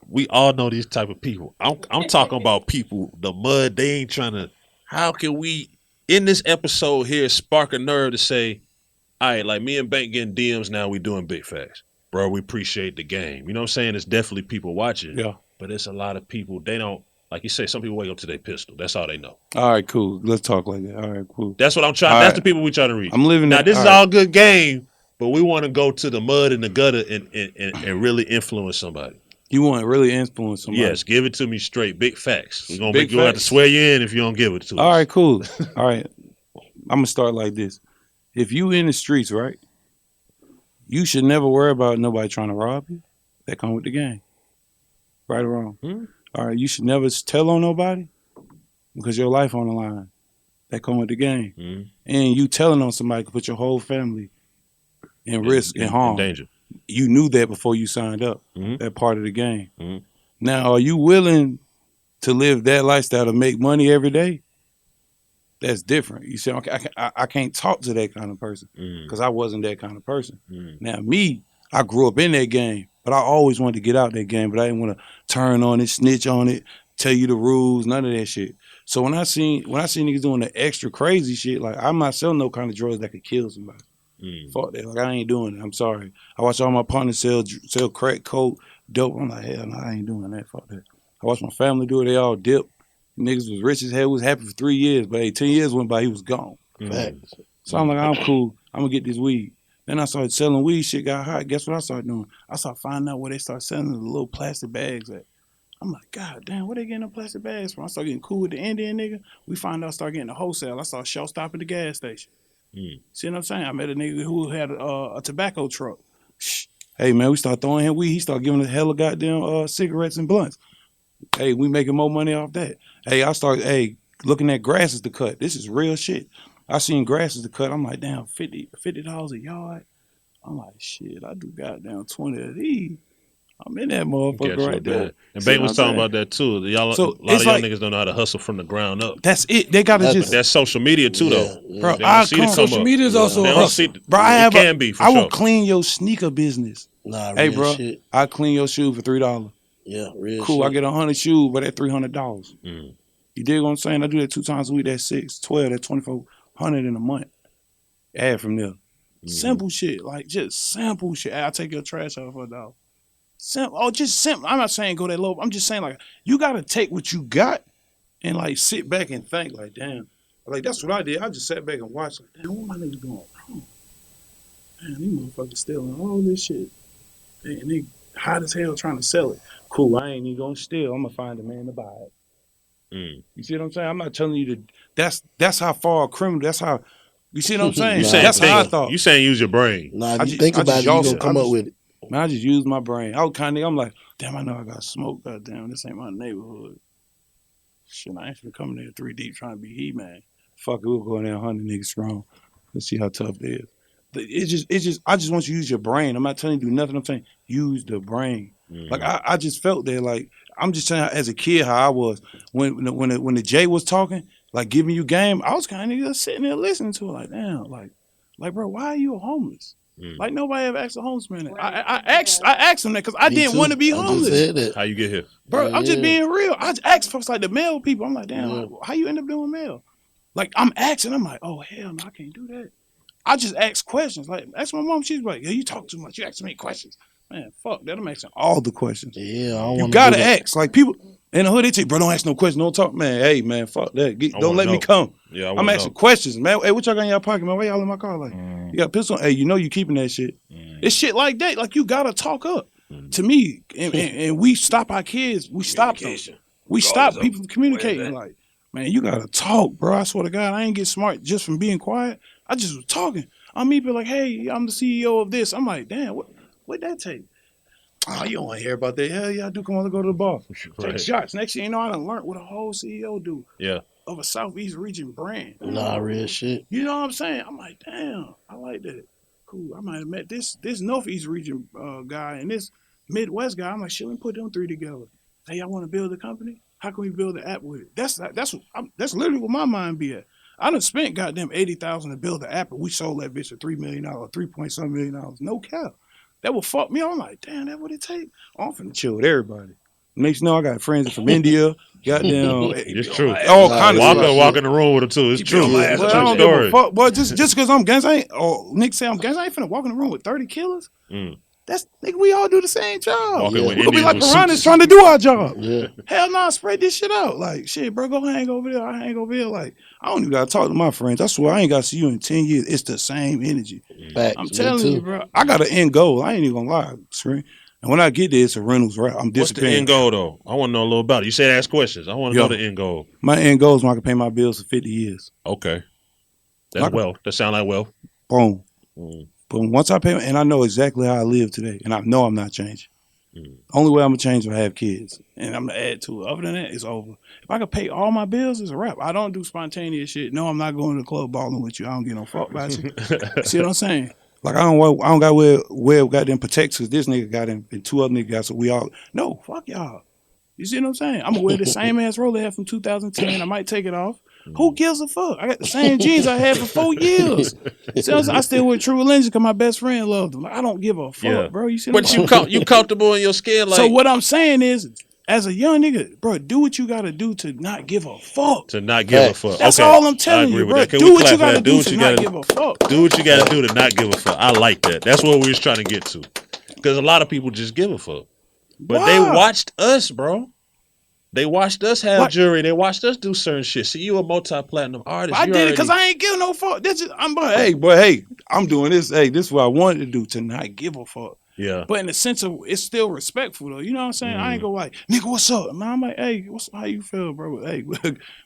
we all know these type of people. I'm talking about people, the mud. They ain't trying to. How can we in this episode here spark a nerve to say, all right, like me and Bank getting DMs now, we doing big facts, bro. We appreciate the game. You know what I'm saying? It's definitely people watching. Yeah. But it's a lot of people. They don't. Like you say, some people wake up to their pistol. That's all they know. All right, cool. Let's talk like that. All right, cool. That's what I'm trying. That's the people we trying to reach. I'm living now. that, This is all good game, but we want to go to the mud and the gutter and really influence somebody. You want to really influence somebody? Yes, give it to me straight. Big facts. We're gonna make you have to swear you in if you don't give it to us. All right, cool. All right, I'm gonna start like this. If you in the streets, right, you should never worry about nobody trying to rob you. That come with the game. Right or wrong? All right, you should never tell on nobody because your life on the line. That come with the game. And you telling on somebody could put your whole family in risk and harm. In danger. You knew that before you signed up. That part of the game. Now, are you willing to live that lifestyle to make money every day? That's different. You say, okay, I can't talk to that kind of person because I wasn't that kind of person. Now, me, I grew up in that game. But I always wanted to get out that game, but I didn't want to turn on it, snitch on it, tell you the rules, none of that shit. So when I seen niggas doing the extra crazy shit, like I'm not selling no kind of drugs that could kill somebody. Fuck that. Like I ain't doing it. I'm sorry. I watch all my partners sell crack, coke, dope. I'm like, hell no, I ain't doing that. Fuck that. I watch my family do it. They all dip. Niggas was rich as hell, was happy for 3 years, but hey, 10 years went by, he was gone. So I'm like, I'm cool. I'm gonna get this weed. Then I started selling weed, shit got hot. Guess what I started doing? I started finding out where they start selling the little plastic bags at. I'm like, God damn, where they getting the plastic bags from? I started getting cool with the Indian nigga. We found out, started getting the wholesale. I started short stopping the gas station. See what I'm saying? I met a nigga who had a tobacco truck. Hey, man, we started throwing him weed. He started giving us hella goddamn cigarettes and blunts. Hey, we making more money off that. Hey, I started, looking at grasses to cut. This is real shit. I seen grasses to cut. I'm like, damn, $50 a yard. I'm like, shit, I do goddamn 20 of these. I'm in that motherfucker right there. And See Bank what was I'm talking saying? about that too. Y'all, So a lot it's of y'all like- niggas don't know how to hustle from the ground up. That's it. They gotta That's- just, That's social media too, though. bro. They I don't see the come. come Social up. media is also They a don't hustle. see. Bro, I have can be for I will sure. clean your sneaker business. Nah, Hey, real bro, shit. I clean your shoe for $3. Yeah, real Cool. shit. I get 100 shoes, but at $300. Mm. You dig what I'm saying? I do that 2 times a week. That's 6, 12. That's 2,400 in a month. Add from there. Simple shit, like just simple shit. I'll take your trash out for $1. Simple. Oh, just simple. I'm not saying go that low. I'm just saying like you gotta take what you got and like sit back and think like, damn. Like that's what I did. I just sat back and watched like, damn, what my niggas doing wrong? Man, these motherfuckers stealing all this shit. And they hot as hell trying to sell it. Cool, I ain't even gonna steal. I'm gonna find a man to buy it. You see what I'm saying? I'm not telling you to. That's how far a criminal. That's how. You see what I'm saying? You saying That's how I think. thought. You saying use your brain. Nah, I if you just- think I about just it, you y'all- gonna come I up just- with it. Man, I just used my brain. I was kind of. I'm like, damn, I know I got smoked. Goddamn, this ain't my neighborhood. Shit, I ain't finna come in there 3 deep trying to be he man. Fuck it, we'll go in there 100 niggas strong. Let's see how tough it is. It's just. I just want you to use your brain. I'm not telling you to do nothing. I'm saying use the brain. Like I just felt that. Like I'm just saying, as a kid, how I was when the Jay was talking, like giving you game. I was kind of just sitting there listening to it, like damn, like bro, why are you homeless? Like nobody ever asked a homeless man that. I asked him that because I Me didn't too. want to be I just homeless. said that. How you get here? Bro, Yeah, I'm just yeah. being real. I just asked folks like the mail people. I'm like, damn, Yeah. how you end up doing mail? Like I'm asking. I'm like, oh hell no, I can't do that. I just ask questions. Like ask my mom. She's like, yeah, you talk too much. You ask too many questions. Man, fuck that. I'm asking all the questions. Yeah, I don't You wanna gotta do that. ask. Like people in the hood, they say, bro, don't ask no questions. Don't talk, man. Hey, man, fuck that. Don't wanna let me know. come. Yeah, I I'm wanna asking know. questions, man. Hey, what y'all got in your pocket, man? Why y'all in my car? Like, you got a pistol? Hey, you know you keeping that shit. It's shit like that. Like you gotta talk up. To me, and we stop our kids. We stop them. Communication. We stop Regardless of people from communicating. where Like, man, you gotta talk, bro. I swear to God, I ain't get smart just from being quiet. I just was talking. I'm people like, hey, I'm the CEO of this. I'm like, damn, what that take? Oh, you don't want to hear about that. Hell yeah, I do come on to go to the bar. Take Right. shots. Next thing you know, I done learned what a whole CEO do Yeah. of a Southeast region brand. Nah, real shit. You know what I'm saying? I'm like, damn, I like that. Cool. I might have met this Northeast region guy and this Midwest guy. I'm like, shit, let me put them 3 together. Hey, y'all want to build a company? How can we build an app with it? That's literally what my mind be at. I done spent goddamn $80,000 to build an app, and we sold that bitch for $3 million, $3.some million. No cap. That would fuck me. I'm like, damn, that what it take? I'm finna chill with everybody. Makes you know I got friends from India. Goddamn, It's true. all kind of Walk stuff. in the room with him too. It's Keep true. your mind It's But a I true don't give a story. fuck. Boy, just because I'm gangs, Nick say I'm gangs, I ain't finna walk in the room with 30 killers. That's nigga, we all do the same job. Walking with We gonna be Indians like with piranhas suits. trying to do our job. Yeah. Hell no, spread this shit out. Like shit, bro, go hang over there. I hang over here. Like I don't even gotta talk to my friends. I swear I ain't gotta see you in 10 years. It's the same energy. Facts. I'm Me telling too. you, bro. I got an end goal. I ain't even gonna lie, screen. And when I get there, it's a Reynolds route. I'm What's the disappearing. end goal though? I want to know a little about it. You said ask questions. I want to Yo. know the end goal. My end goal is when I can pay my bills for 50 years. Okay. That's Like- wealth. That sound like wealth. Boom. Boom. Once I pay, and I know exactly how I live today, and I know I'm not changing. Only way I'm gonna change is if I have kids, and I'm gonna add to it. Other than that, it's over. If I could pay all my bills, it's a wrap. I don't do spontaneous shit. No, I'm not going to the club balling with you. I don't get no fuck about you. See what I'm saying? Like I don't got wear goddamn protects because this nigga got him and 2 other niggas got, so we all no fuck y'all. You see what I'm saying? I'm gonna wear the same ass roller I had from 2010. I might take it off. Who gives a fuck? I got the same jeans I had for 4 years. See what I'm saying? I still wear True Religion because my best friend loved them. Like, I don't give a fuck, Yeah. bro. You see what But I'm saying? you comfortable in your skin? Like So what I'm saying is, as a young nigga, bro, do what you gotta do to not give a fuck. to not give a fuck. That's Okay. all I'm I telling agree you, with bro. that. Can Do we what clap you for gotta that? do to not give a fuck. Do what you gotta do to not give a fuck. I like that. That's what we was trying to get to. Because a lot of people just give a fuck. But they Why? watched us, bro. They watched us have What? jury. They watched us do certain shit. See, you a multi-platinum artist. I You did it because already- I ain't giving no fuck. This is, hey, I'm doing this. Hey, this is what I wanted to do, to not give a fuck. Yeah. But in the sense of it's still respectful though. You know what I'm saying? I ain't go like, nigga, what's up? Man, I'm like, hey, how you feel, bro? Hey,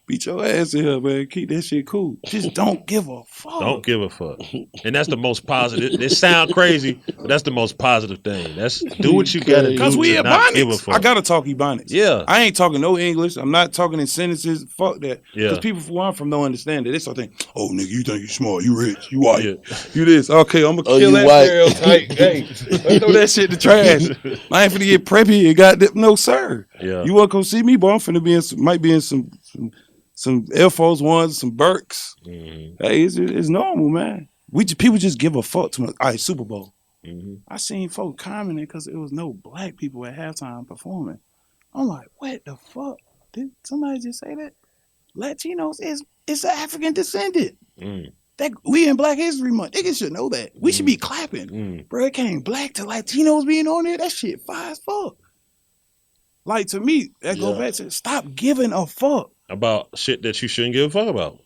beat your ass in here, man. Keep that shit cool. Just don't give a fuck. Don't give a fuck. And that's the most positive. It sound crazy, but that's the most positive thing. That's do what you gotta do. Cause we to not give a Ebonics. fuck. I gotta talk Ebonics. Yeah. I ain't talking no English. I'm not talking in sentences. Fuck that. Yeah. Because people where I'm from don't understand it. They start thinking, oh nigga, you think you smart, you rich, you white. Yeah. You this. Okay, I'm gonna kill you that white. stereotype. Hey, let's throw that shit in the trash. I ain't finna get preppy and got that. No, sir. Yeah. You wanna come see me, boy? I'm finna be in might be in some Air Force Ones, some Birks. Mm-hmm. Hey, it's normal, man. People just give a fuck too much. All right, Super Bowl. Mm-hmm. I seen folks commenting because there was no black people at halftime performing. I'm like, what the fuck? Did somebody just say that? Latinos it's an African descendant. Mm. That we in Black History Month. Niggas should know that. We should be clapping. Bro, it came black to Latinos being on there. That shit fire as fuck. Like to me, that go back to stop giving a fuck. About shit that you shouldn't give a fuck about.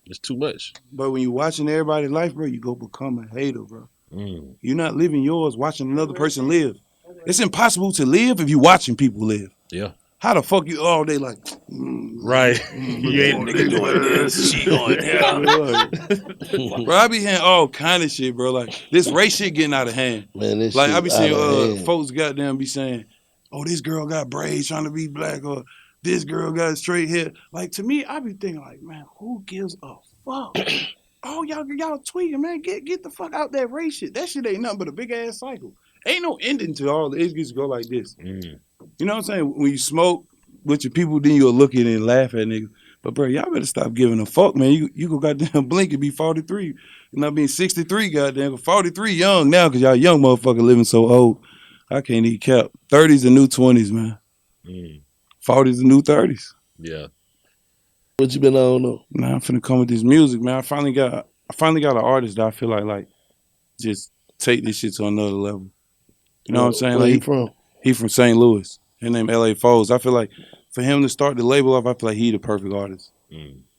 It's too much. But when you watching everybody's life, bro, you go become a hater, bro. You're not living yours, watching another person live. It's impossible to live if you watching people live. Yeah. How the fuck you all day like? Right. You ain't Nigga doing this, she going here. Bro, I be hearing all kind of shit, bro. Like this race shit getting out of hand. Man, this Like shit I be seeing out of hand. folks goddamn be saying, "Oh, this girl got braids trying to be black," or "This girl got straight hair." Like to me, I be thinking like, man, who gives a fuck? Oh, y'all tweaking, man. Get the fuck out that race shit. That shit ain't nothing but a big ass cycle. Ain't no ending to all the issues go like this. You know what I'm saying? When you smoke with your people, then you'll look at it and laugh at niggas. But bro, y'all better stop giving a fuck, man. You go goddamn blink and be 43. You know being 63, goddamn. 43 young now, cause y'all young motherfucker living so old. I can't even cap. 30s the new 20s, man. 40s the new 30s. Yeah. What you been on though? Man, I'm finna come with this music, man. I finally got an artist that I feel like just take this shit to another level. You know what I'm saying? Where Like he from? He from St. Louis. His name L.A. Foes. I feel like for him to start the label off, I feel like he the perfect artist.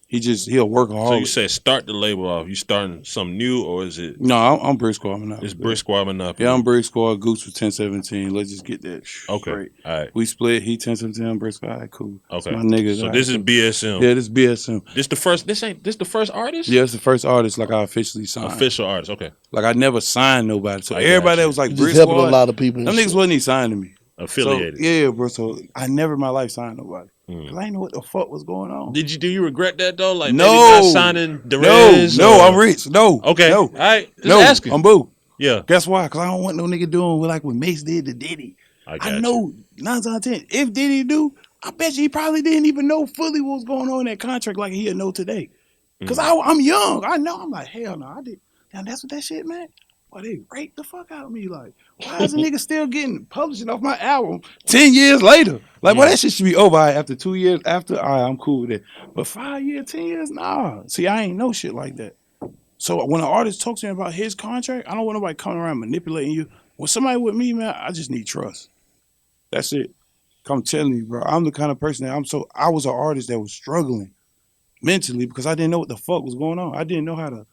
He'll work hard. So you said start the label off. You starting something new or is it? No, I'm Brick Squad Monopoly. It's Brick Squad Monopoly. Yeah, I'm Brick Squad. Goose for 1017. Let's just get that Okay. straight. All right. We split. He 1017. I'm Brick Squad. All right, cool. Okay. That's my niggas. So all this right, is BSM. Yeah, this is BSM. This the first artist? Yeah, it's the first artist like I officially signed. Official artist. Okay. Like I never signed nobody. So I everybody got that was like You Brick just helping Squad, a lot of people. them niggas wasn't even signed to me. Affiliated. So, yeah, bro. So I never in my life signed nobody. Cause I didn't know what the fuck was going on. Do you regret that though? Like No. maybe not signing Derez? No, I'm rich. No. Okay. No. All right. Just No. asking. I'm boo. Yeah. Guess why? Cause I don't want no nigga doing what Mace did to Diddy. I know 9 times out of 10. If Diddy do, I bet you he probably didn't even know fully what was going on in that contract like he'll know today. Cause I'm young. I know. I'm like, hell no, I did. Damn, that's what that shit, man. Boy, they raped the fuck out of me. Like, why is a nigga still getting publishing off my album 10 years later? Like, well, that shit should be over. All right, after 2 years, all right, I'm cool with it. But 5 years, 10 years, nah. See, I ain't know shit like that. So when an artist talks to me about his contract, I don't want nobody coming around manipulating you. When somebody with me, man, I just need trust. That's it. I'm telling you, bro. I'm the kind of person that I was an artist that was struggling mentally because I didn't know what the fuck was going on. I didn't know how to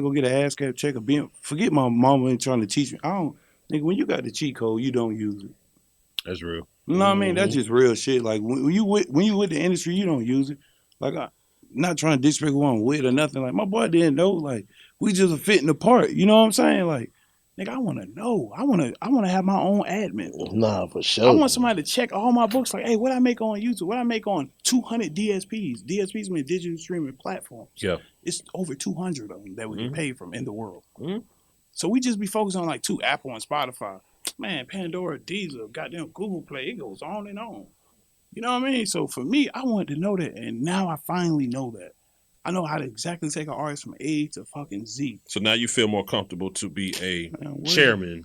go get an ASCAP check or forget my mama ain't trying to teach me. Nigga, when you got the cheat code, you don't use it. That's real. You know what I mean? That's just real shit. Like when you with the industry, you don't use it. Like I'm not trying to disrespect who I'm with or nothing. Like my boy didn't know. Like we just fitting apart. You know what I'm saying? Like, nigga, I want to know. I want to have my own admin. Nah, for sure. I want somebody to check all my books. Like, hey, what I make on YouTube? What I make on 200 DSPs? DSPs mean digital streaming platforms. Yeah. It's over 200 of them that we can pay from in the world. Mm-hmm. So we just be focused on like 2 Apple and Spotify. Man, Pandora, Deezer, goddamn Google Play. It goes on and on. You know what I mean? So for me, I wanted to know that, and now I finally know that. I know how to exactly take an artist from A to fucking Z. So now you feel more comfortable to be a chairman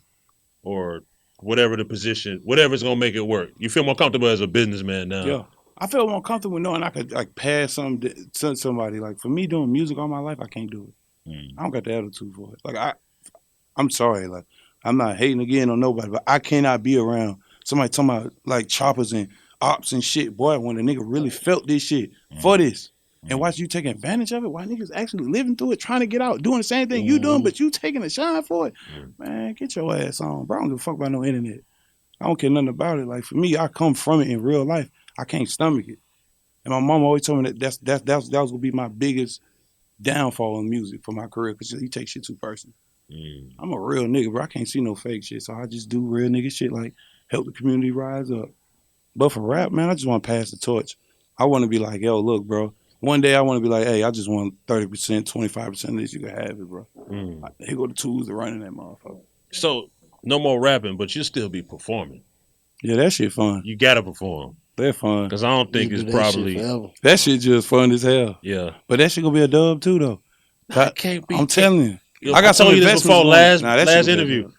or whatever the position, whatever's gonna make it work. You feel more comfortable as a businessman now. Yeah. I feel more comfortable knowing I could like pass something to somebody. Like for me doing music all my life, I can't do it. I don't got the attitude for it. Like I'm sorry, like I'm not hating again on nobody, but I cannot be around somebody talking about like choppers and ops and shit. Boy, when a nigga really felt this shit for this. and watch you take advantage of it while niggas actually living through it, trying to get out, doing the same thing you doing, but you taking a shine for it. Man, get your ass on, bro. I don't give a fuck about no internet. I don't care nothing about it. Like, for me, I come from it in real life. I can't stomach it. And my mom always told me that that was going to be my biggest downfall in music for my career, because he takes shit too personal. I'm a real nigga, bro. I can't see no fake shit, so I just do real nigga shit, like help the community rise up. But for rap, man, I just want to pass the torch. I want to be like, yo, look, bro. One day I want to be like, hey, I just want 30%, 25% of this. You can have it, bro. Like, here go the tools to running that motherfucker. So no more rapping, but you still be performing. Yeah, that shit fun. You gotta perform. They're fun. Because I don't think it's probably that shit just fun as hell. Yeah. But that shit gonna be a dub too, though. That can't be. I'm telling you. I got told you this before last last interview.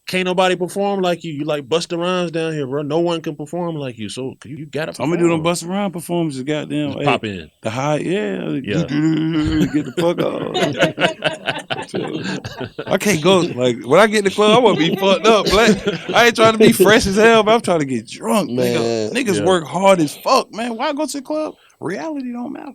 Can't nobody perform like you. You like Busta Rhymes down here, bro. No one can perform like you. So you gotta perform. I'm gonna do them Busta Rhymes performances, goddamn. Just pop in. The high, yeah. Get the fuck off. I can't go. Like, when I get in the club, I want to be fucked up. Black. I ain't trying to be fresh as hell, but I'm trying to get drunk. Man. Niggas work hard as fuck, man. Why go to the club? Reality don't matter.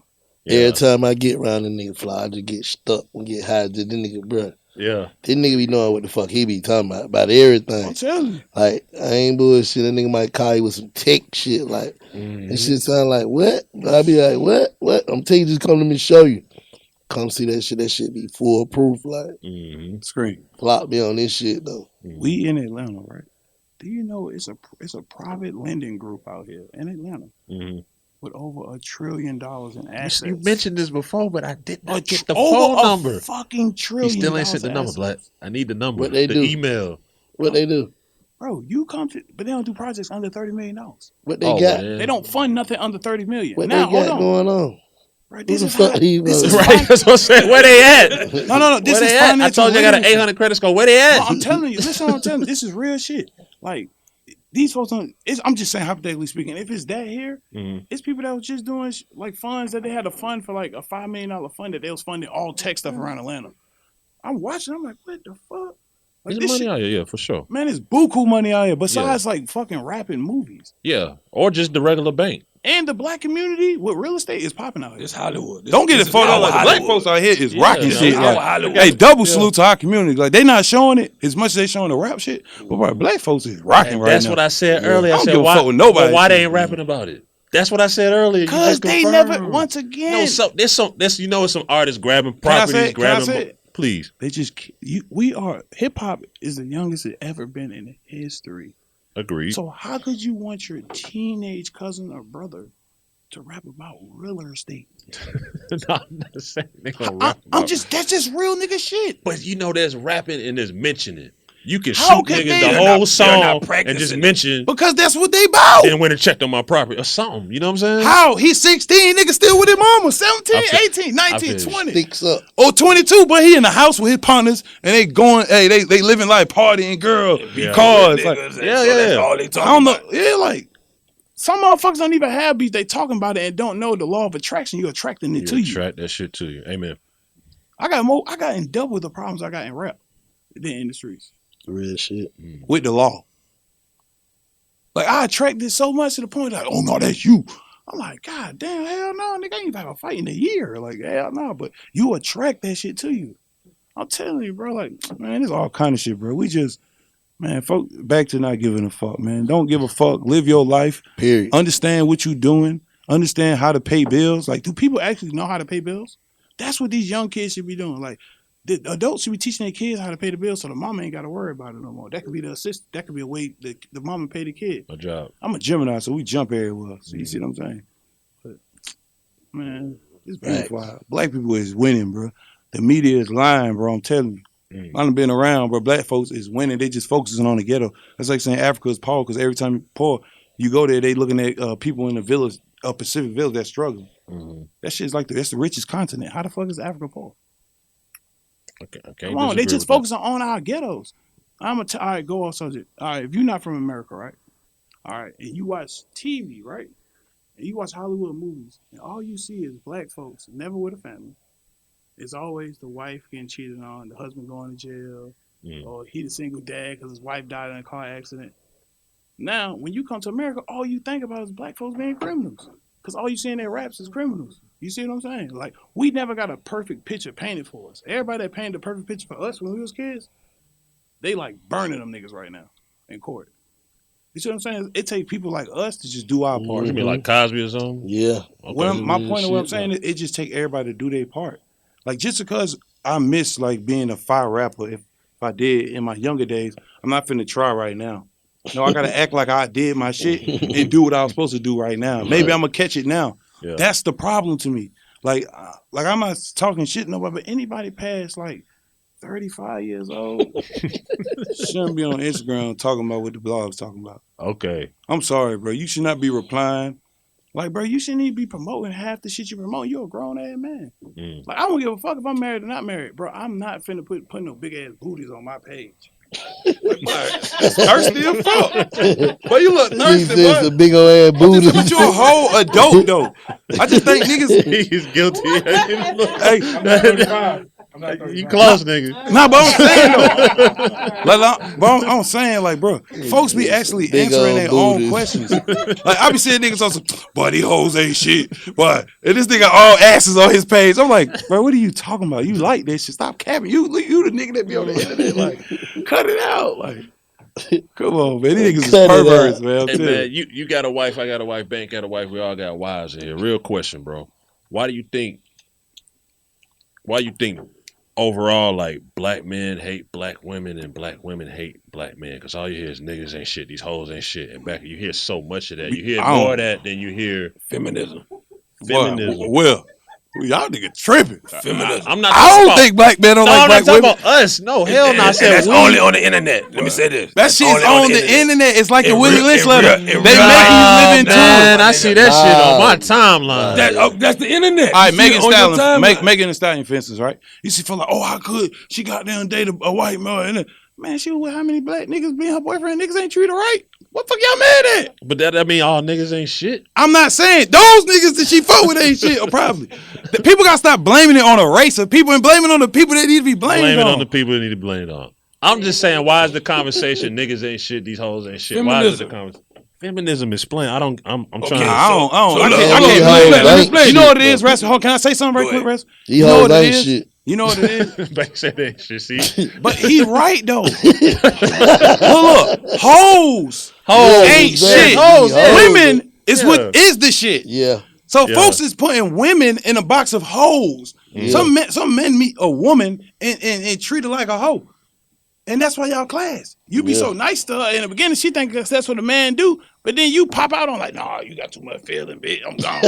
Every time I get around the nigga fly, I just get stuck and get high. Just the nigga, bro. Yeah. This nigga be knowing what the fuck he be talking about everything. I'm telling you. Like, I ain't bullshit. That nigga might call you with some tech shit. Like, that shit sound like, what? I be like, what? What? I'm telling you, just come to me show you. Come see that shit. That shit be foolproof. Like, Scream. Block me on this shit, though. We in Atlanta, right? Do you know it's a private lending group out here in Atlanta with over $1 trillion in assets? You mentioned this before, but I did not get the phone number. Fucking trillion. He still ain't sent the number, Black. I need the number. What they do? Email. What they do? Bro, you come to, but they don't do projects under $30 million. What they got? They don't fund nothing under $30 million. What now, they got going on? Right, This is right. That's what I'm saying. Where they at? No. This is at? I told you I got an 800 credit score. Where they at? No, I'm telling you. Listen, I'm telling you. This is real shit. Like, these folks don't. I'm just saying, hypothetically speaking, if it's that here, it's people that was just doing like funds that they had a fund for, like a $5 million fund that they was funding all tech stuff around Atlanta. I'm watching. I'm like, what the fuck? Like, There's money out here, yeah, for sure. Man, it's buku money out here. Besides, like fucking rapping movies. Yeah, or just the regular bank. And the black community with real estate is popping out here. It's Hollywood. Don't get it fucked up. Like, the black folks out here is rocking shit. Like, hey, double salute to our community. Like, they not showing it as much as they showing the rap shit. But right, black folks is rocking right now. That's what I said earlier. I don't give a fuck with nobody. Why they ain't rapping about it? That's what I said earlier. Because they never, once again. No, there's some artists grabbing properties, grabbing. Please. They just, hip hop is the youngest it ever been in history. Agreed. So how could you want your teenage cousin or brother to rap about real estate? No, I'm not saying they gonna rap about that's just real nigga shit. But there's rapping and there's mentioning. You can shoot niggas the whole song and just mention. Because that's what they about. And when they checked on my property or something. You know what I'm saying? How? He's 16, nigga still with his mama. 17, 18, 19, 20. Or 22, but he in the house with his partners and they going, hey, they living like partying, girl, cars. Like, that's all they talking I don't know. about. Yeah, like, some motherfuckers don't even have beats. They talking about it and don't know the law of attraction. You're attracting it to you. Attract that shit to you. Amen. I got in double the problems I got in rap than in the streets. Real shit. With the law. Like, I attracted so much to the point like, oh no, that's you. I'm like, God damn, hell no, nigga, I ain't even have a fight in a year. Like, hell no, but you attract that shit to you. I'm telling you, bro, like, man, there's all kind of shit, bro. We just, man, folk, back to not giving a fuck, man. Don't give a fuck. Live your life. Period. Understand what you doing. Understand how to pay bills. Like, do people actually know how to pay bills? That's what these young kids should be doing. Like, the adults should be teaching their kids how to pay the bills so the mama ain't got to worry about it no more. That could be the assist. That could be a way the mama pay the kid. My job. I'm a Gemini, so we jump everywhere. So you see what I'm saying? But, man, it's beautiful. Right. Black people is winning, bro. The media is lying, bro. I'm telling you. I done been around, bro. Black folks is winning. They just focusing on the ghetto. That's like saying Africa is poor because every time you're poor, you go there, they looking at people in the village, Pacific village that's struggling. That shit's like that's the richest continent. How the fuck is Africa poor? Okay, come on, they just focus on our ghettos. All right, go off subject. All right, if you're not from America, right? All right, and you watch TV, right? And you watch Hollywood movies, and all you see is black folks, never with a family. It's always the wife getting cheated on, the husband going to jail, or he the single dad because his wife died in a car accident. Now, when you come to America, all you think about is black folks being criminals. Because all you see in their raps is criminals. You see what I'm saying? Like, we never got a perfect picture painted for us. Everybody that painted a perfect picture for us when we was kids, they like burning them niggas right now in court. You see what I'm saying? It take people like us to just do our part. You mean like Cosby or something? Yeah. My point of what I'm saying is it just take everybody to do their part. Like, just because I miss like being a fire rapper, if I did in my younger days, I'm not finna try right now. No, I gotta act like I did my shit and do what I was supposed to do right now. Maybe I'm gonna catch it now. Yeah. That's the problem to me. Like I'm not talking shit nobody, but anybody past like 35 years old shouldn't be on Instagram talking about what the blog's talking about. Okay. I'm sorry, bro. You should not be replying. Like, bro, you shouldn't even be promoting half the shit you promote. You're a grown-ass man. Like, I don't give a fuck if I'm married or not married. Bro, I'm not finna put no big-ass booties on my page. It's thirsty as fuck. But you look thirsty, boy. The big old ass booty. But you're a whole adult, though. I just think niggas... He's guilty. Hey, I'm not 35. You close, nigga. Nah, but I'm saying though. I'm saying like, bro, folks be actually answering their own questions. Like I be seeing niggas on some, boy, these hoes ain't shit. But and this nigga all asses on his page. I'm like, bro, what are you talking about? You like that shit? Stop capping. You the nigga that be on the internet. Like, cut it out. Like, come on, man. These niggas is perverts, man. Hey, man, you got a wife. I got a wife. Bank got a wife. We all got wives in here. Real question, bro. Why do you think overall, like, black men hate black women and black women hate black men? Because all you hear is niggas ain't shit, these hoes ain't shit. And back, you hear so much of that. You hear more of that than you hear feminism. Well, y'all niggas tripping. Feminism. I don't think black men don't like black women. About us. No, hell no. That's only on the internet. Let me say this. That shit's on the internet. It's like the Willie Lynch letter. They make you live into it. Man, I see that shit on my timeline. That's the internet. All right, Megan Thee Stallion, for instance, right? You see, feel like, oh, how could she got down and date a white man? Man, she was with how many black niggas being her boyfriend? Niggas ain't treat her right. What the fuck y'all mad at? But that mean all niggas ain't shit? I'm not saying those niggas that she fuck with ain't shit, or probably. The people gotta stop blaming it on a race of people and blaming it on the people that need to be blamed on. Blaming on the people that need to be blamed on. I'm just saying, why is the conversation niggas ain't shit, these hoes ain't shit? Why is it the conversation? Feminism is plain. I'm trying to. I can't explain. You know what it is, Rest? Can I say something right quick, Rest? You know what it is? Shit. You know what it is? Bank said that shit, see? But he's right, though. Look, hoes ain't shit. Women is what is the shit. Yeah. So folks is putting women in a box of hoes. Yeah. Some men meet a woman and treat her like a hoe. And that's why y'all class. You be so nice to her in the beginning. She think that's what a man do. But then you pop out on like, nah, you got too much feeling, bitch. I'm gone.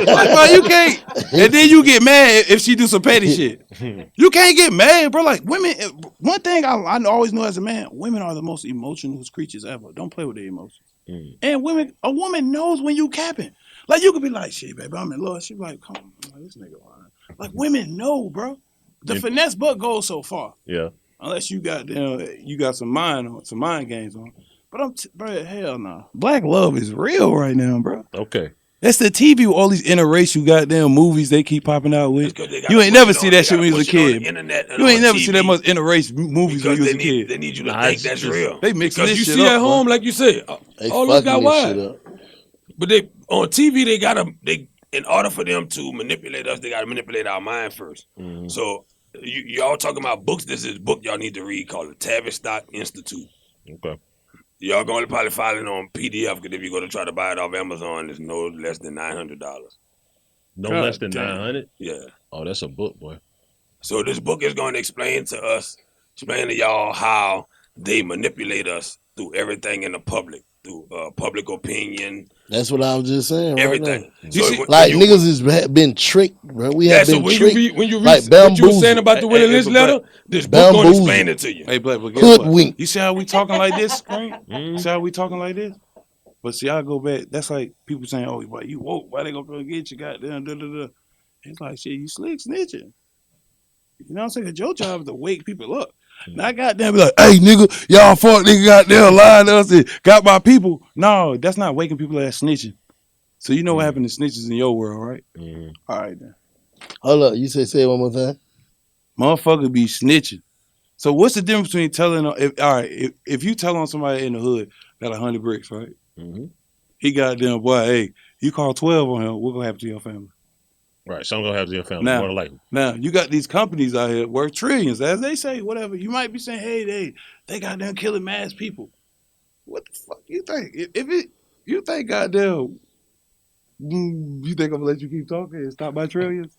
Like, bro, you can't. And then you get mad if she do some petty shit. You can't get mad, bro. Like, women, one thing I always know as a man, women are the most emotional creatures ever. Don't play with their emotions. And a woman knows when you capping. Like, you could be like, shit, baby, I'm in love. She be like, come on, this nigga lying. Like, women know, bro. The finesse but goes so far. Yeah. Unless you got some mind games on. But bro, hell no. Black love is real right now, bro. Okay. That's the TV with all these interracial goddamn movies they keep popping out with. You ain't never see that shit when you was a kid. You ain't never see that much interracial movies when you was a kid. They need you to think that's real. They mixing this shit up. Because you see at home, like you said, all these got wild. But they on TV, they in order for them to manipulate us, they got to manipulate our mind first. Mm-hmm. So y'all talking about books. This is a book y'all need to read called the Tavistock Institute. Okay. Y'all gonna probably find it on PDF because if you go to try to buy it off Amazon, it's no less than $900. No less than 900? Yeah. Oh, that's a book, boy. So this book is going to explain to y'all how they manipulate us through everything in the public, through public opinion. That's what I was just saying. Everything. Right now. So niggas has been tricked, bro. We have been tricked. When you read what you were saying about the Willie Lynch letter, this book going to explain it to you. Hey, but guess what? You see how we talking like this, Screen? You see how we talking like this? But see, I go back. That's like people saying, "Oh, but you woke. Why they gonna come get you?" Goddamn, da da da. It's like shit. You slick snitching. You know what I'm saying? Your job is to wake people up. Now I goddamn be like, "Hey, nigga, y'all fuck nigga goddamn lying to us and got my people." No, that's not waking people up snitching. So you know what happened to snitches in your world, right? Mm-hmm. All right then. Hold up, you say it one more time. Motherfucker be snitching. So what's the difference between telling? If you tell on somebody in the hood got 100 bricks, right? Mm-hmm. He goddamn boy, hey, you call 12 on him, what gonna happen to your family? Right, something gonna happen to your family more than likely. Now, you got these companies out here worth trillions, as they say, whatever. You might be saying, hey, they goddamn killing mass people. What the fuck you think? You think goddamn, you think I'm gonna let you keep talking and stop my trillions?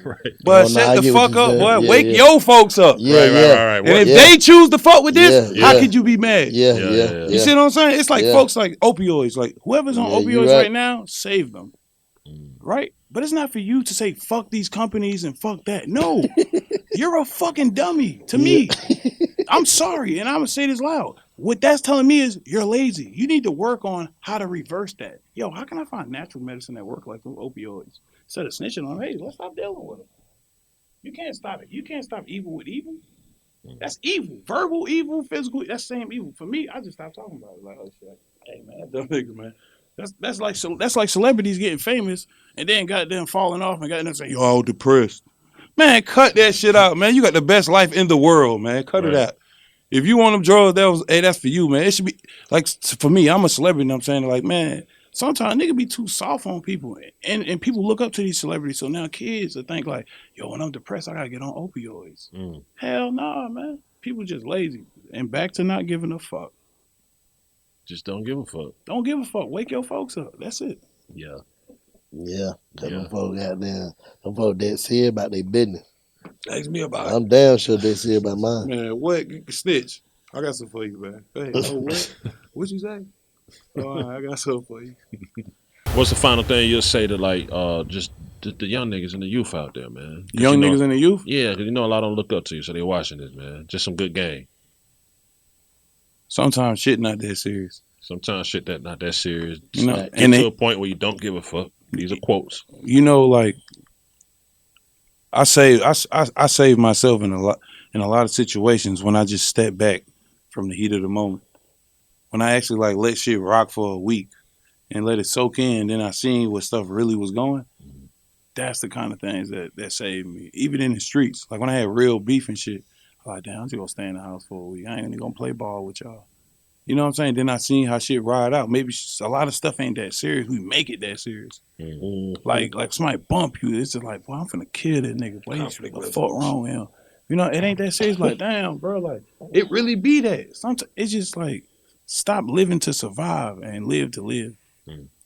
Right. But Oh, shut the fuck up, boy. Yeah, Wake yeah. your folks up. Right. And if they choose to fuck with this, Yeah, how yeah. could you be mad? Yeah. You see what I'm saying? It's like folks like opioids. Like whoever's on Yeah, you opioids right. right now, save them. Right? But it's not for you to say fuck these companies and fuck that. No. You're a fucking dummy to me. I'm sorry, and I'm gonna say this loud. What that's telling me is you're lazy. You need to work on how to reverse that. Yo, how can I find natural medicine that work like those opioids? Instead of snitching on them, hey, let's stop dealing with them. You can't stop it. You can't stop evil with evil. That's evil. Verbal evil, physical, that's same evil. For me, I just stopped talking about it. Like, oh shit. Hey man, dumb nigga, man. That's like celebrities getting famous and then goddamn falling off and goddamn saying, yo, all depressed. Man, cut that shit out, man. You got the best life in the world, man. Cut it out. If you want them drugs, that's for you, man. It should be like for me. I'm a celebrity, and I'm saying like, man, sometimes nigga be too soft on people, and people look up to these celebrities. So now kids will think like, yo, when I'm depressed, I gotta get on opioids. Hell nah, man. People just lazy and back to not giving a fuck. Just don't give a fuck. Don't give a fuck. Wake your folks up. That's it. Yeah. Yeah. Them folks out there, them folks that say about their business. Ask me about it. I'm damn sure they say about mine. Man, what? Snitch. I got something for you, man. Go ahead. Oh, what? What you say? Oh, I got something for you. What's the final thing you'll say to like just the young niggas and the youth out there, man? Young niggas and the youth? Yeah, because you know a lot of them look up to you, so they watching this, man. Just some good game. Sometimes shit not that serious. Sometimes shit that not that serious. You know, Get and to a point where you don't give a fuck. These are quotes. You know, like I save myself in a lot of situations when I just step back from the heat of the moment. When I actually like let shit rock for a week and let it soak in, then I seen what stuff really was going. That's the kind of things that saved me. Even in the streets. Like when I had real beef and shit, I'm like, damn, I'm just gonna stay in the house for a week. I ain't even gonna play ball with y'all. You know what I'm saying? Then I seen how shit ride out. Maybe a lot of stuff ain't that serious. We make it that serious. Like somebody bump you, it's just like, boy, I'm finna kill that nigga. Boy, what the fuck wrong with him? You know, it ain't that serious. Like, damn, bro, like it really be that. Sometimes it's just like stop living to survive and live to live.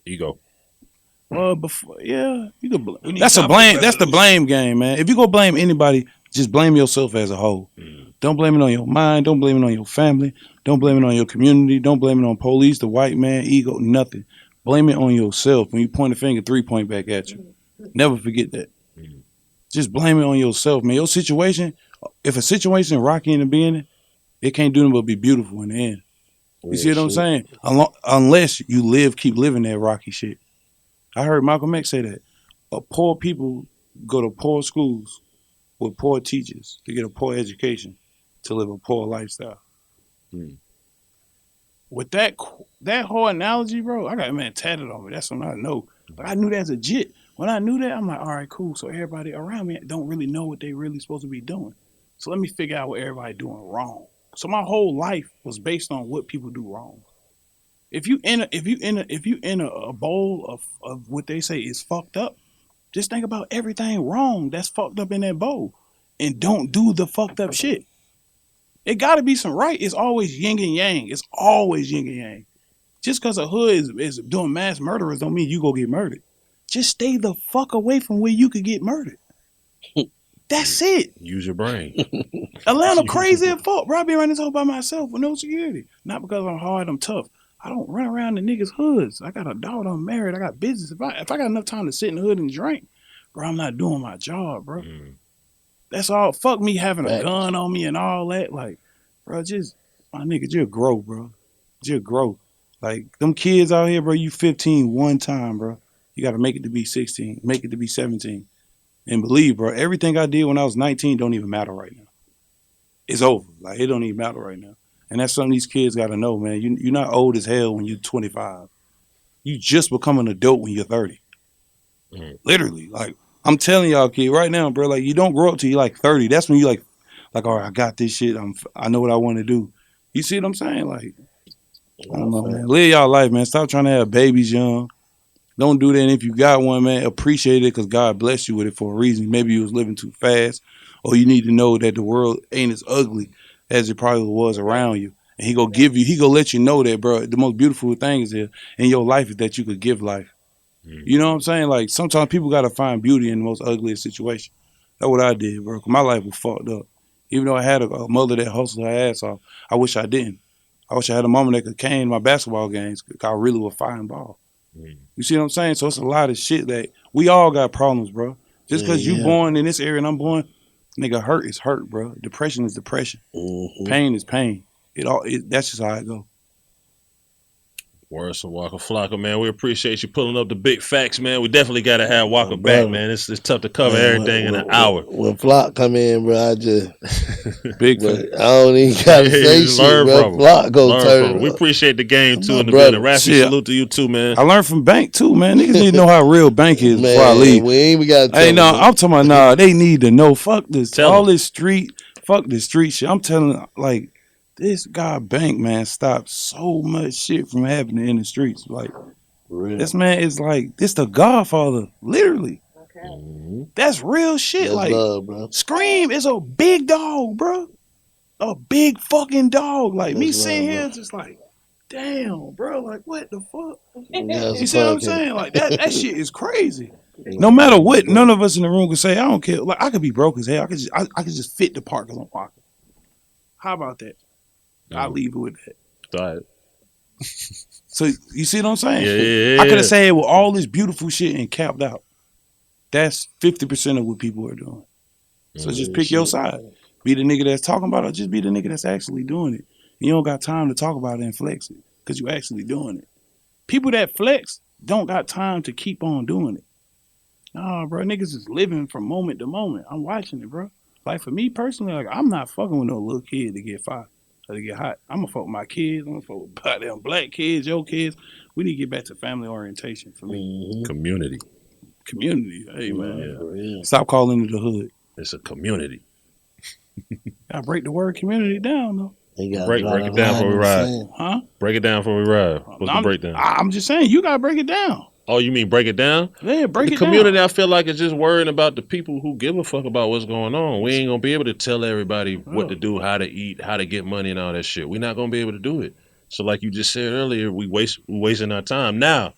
Ego. Well, before, yeah, you could. That's the blame game, man. If you go blame anybody, just blame yourself as a whole. Don't blame it on your mind. Don't blame it on your family. Don't blame it on your community. Don't blame it on police, the white man, ego, nothing. Blame it on yourself. When you point a finger, 3 point back at you. Never forget that. Just blame it on yourself, man. Your situation, if a situation is rocky in the beginning, it can't do nothing but be beautiful in the end. You see what I'm saying? Unless you keep living that rocky shit. I heard Malcolm X say that. Poor people go to poor schools with poor teachers to get a poor education to live a poor lifestyle. With that whole analogy, bro, I got man tatted on me. That's something I know. But I knew that's legit. When I knew that, I'm like, all right, cool. So everybody around me don't really know what they really supposed to be doing. So let me figure out what everybody doing wrong. So my whole life was based on what people do wrong. If you in a bowl of what they say is fucked up, just think about everything wrong that's fucked up in that bowl, and don't do the fucked up shit. It got to be some right. It's always yin and yang. It's always yin and yang. Just because a hood is doing mass murderers don't mean you go get murdered. Just stay the fuck away from where you could get murdered. That's it. Use your brain. Atlanta crazy as fuck, bro. I be around this hole by myself with no security. Not because I'm hard, I'm tough. I don't run around the niggas' hoods. I got a daughter, I'm married, I got business. If I got enough time to sit in the hood and drink, bro, I'm not doing my job, bro. That's all. Fuck me having a gun on me and all that. Like, bro, just, my nigga, just grow, bro. Just grow. Like, them kids out here, bro, you 15 one time, bro. You got to make it to be 16, make it to be 17. And believe, bro, everything I did when I was 19 don't even matter right now. It's over. Like, it don't even matter right now. And that's something these kids got to know, man. You're not old as hell when you're 25. You just become an adult when you're 30. Literally. Like, I'm telling y'all, kid, right now, bro, like, you don't grow up till you're like 30. That's when you like, all right, I got this shit. I know what I want to do. You see what I'm saying? Like, I don't know, man. Live y'all life, man. Stop trying to have babies young. Don't do that. And if you got one, man, appreciate it because God blessed you with it for a reason. Maybe you was living too fast, or you need to know that the world ain't as ugly as it probably was around you. And he gonna let you know that, bro. The most beautiful thing is here in your life is that you could give life. You know what I'm saying? Like sometimes people gotta find beauty in the most ugliest situation. That's what I did, bro. 'Cause my life was fucked up. Even though I had a mother that hustled her ass off, I wish I didn't. I wish I had a mama that could cane my basketball games. 'Cause I really was fine ball. You see what I'm saying? So it's a lot of shit that we all got problems, bro. Just because you born in this area and I'm born, nigga, hurt is hurt, bro. Depression is depression. Pain is pain. That's just how it go. Words of Waka Flocka, man. We appreciate you pulling up the big facts, man. We definitely got to have Waka back, man. It's tough to cover everything in an hour. When Flock come in, bro, I just big. I don't even gotta say shit, bro. Flock go turn. We appreciate the game too in the brother. building. Raspy, salute to you too, man. I learned from Bank too, man. Niggas need to know how real Bank is before I leave. We ain't gotta tell hey, no, I'm talking about nah. They need to know. Fuck this. This street. Fuck this street shit. I'm telling like. This guy Bank, man, stopped so much shit from happening in the streets. Like, this man is like, this the Godfather, literally. Okay. That's real shit. That's like, love, bro. Scream is a big dog, bro. A big fucking dog. Like, me sitting here just like, damn, bro. Like, what the fuck? You see what I'm saying? Like, that shit is crazy. No matter what, none of us in the room can say, I don't care. Like, I could be broke as hell. I could just fit the park on Waka. How about that? I'll leave it with that. All right. So you see what I'm saying? Yeah. I could have said with all this beautiful shit and capped out. That's 50% of what people are doing. So just pick your side. Be the nigga that's talking about it, or just be the nigga that's actually doing it. You don't got time to talk about it and flex it because you actually doing it. People that flex don't got time to keep on doing it. Nah, bro, niggas is living from moment to moment. I'm watching it, bro. Like for me personally, like I'm not fucking with no little kid to get fired. To get hot. I'm gonna fuck with my kids. I'm gonna fuck with goddamn black kids, your kids. We need to get back to family orientation for me. Community. Hey man. Stop calling it the hood. It's a community. Gotta break the word community down though. Break it down before we ride. Huh? Break it down before we ride. What's the breakdown? I'm just saying you gotta break it down. Oh, you mean break it down? Yeah, break it down. The community, I feel like, is just worrying about the people who give a fuck about what's going on. We ain't gonna be able to tell everybody what to do, how to eat, how to get money, and all that shit. We're not gonna be able to do it. So, like you just said earlier, we're wasting our time. Now,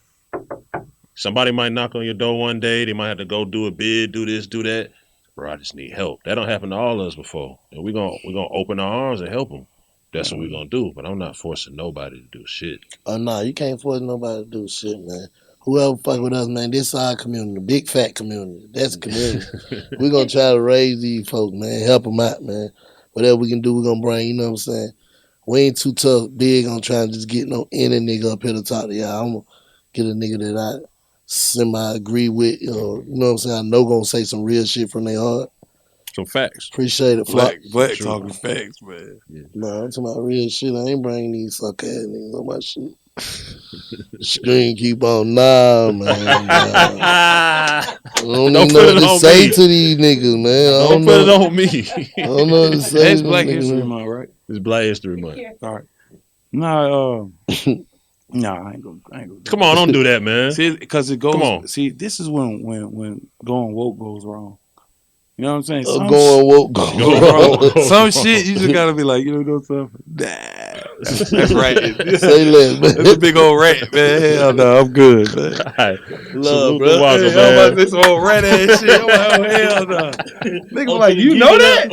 somebody might knock on your door one day. They might have to go do a bid, do this, do that. Bro, I just need help. That don't happen to all of us before, and we're gonna open our arms and help them. That's what we're gonna do. But I'm not forcing nobody to do shit. Oh no, you can't force nobody to do shit, man. Whoever fuck with us, man, this is our community, big fat community. That's the community. We're going to try to raise these folks, man, help them out, man. Whatever we can do, we're going to bring, you know what I'm saying? We ain't too tough, big on trying to just get no any nigga up here to talk to y'all. I'm going to get a nigga that I semi-agree with, you know what I'm saying? I know going to say some real shit from their heart. Some facts. Appreciate it, Flock. Black talking facts, man. Yeah. Nah, I'm talking about real shit. I ain't bringing these suck-ass niggas on my shit. Screen keep on man. I don't know what to say to these niggas, man. Don't put it on me. I don't know what to say. It's Black History Month, right? It's Black History Month. All right. Nah, I ain't gonna. Come on, don't do that, man. See, because it goes. Come on. See, this is when going woke goes wrong. You know what I'm saying? Going woke goes wrong. Some shit you just gotta be like, you know something? Nah, that's right. Say less, man. That's a big old rat, man. Hell no, I'm good, man. Right. Love, bro. Hey, I'm about this old rat ass shit. I'm like, oh hell no. Nigga like, you know that?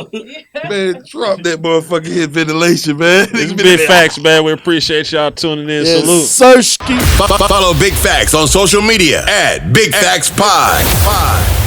Man, drop that motherfucking hit ventilation, man. It's big facts, man. We appreciate y'all tuning in. Yes, Salute. Sirski. Follow Big Facts on social media at Big Facts Pod.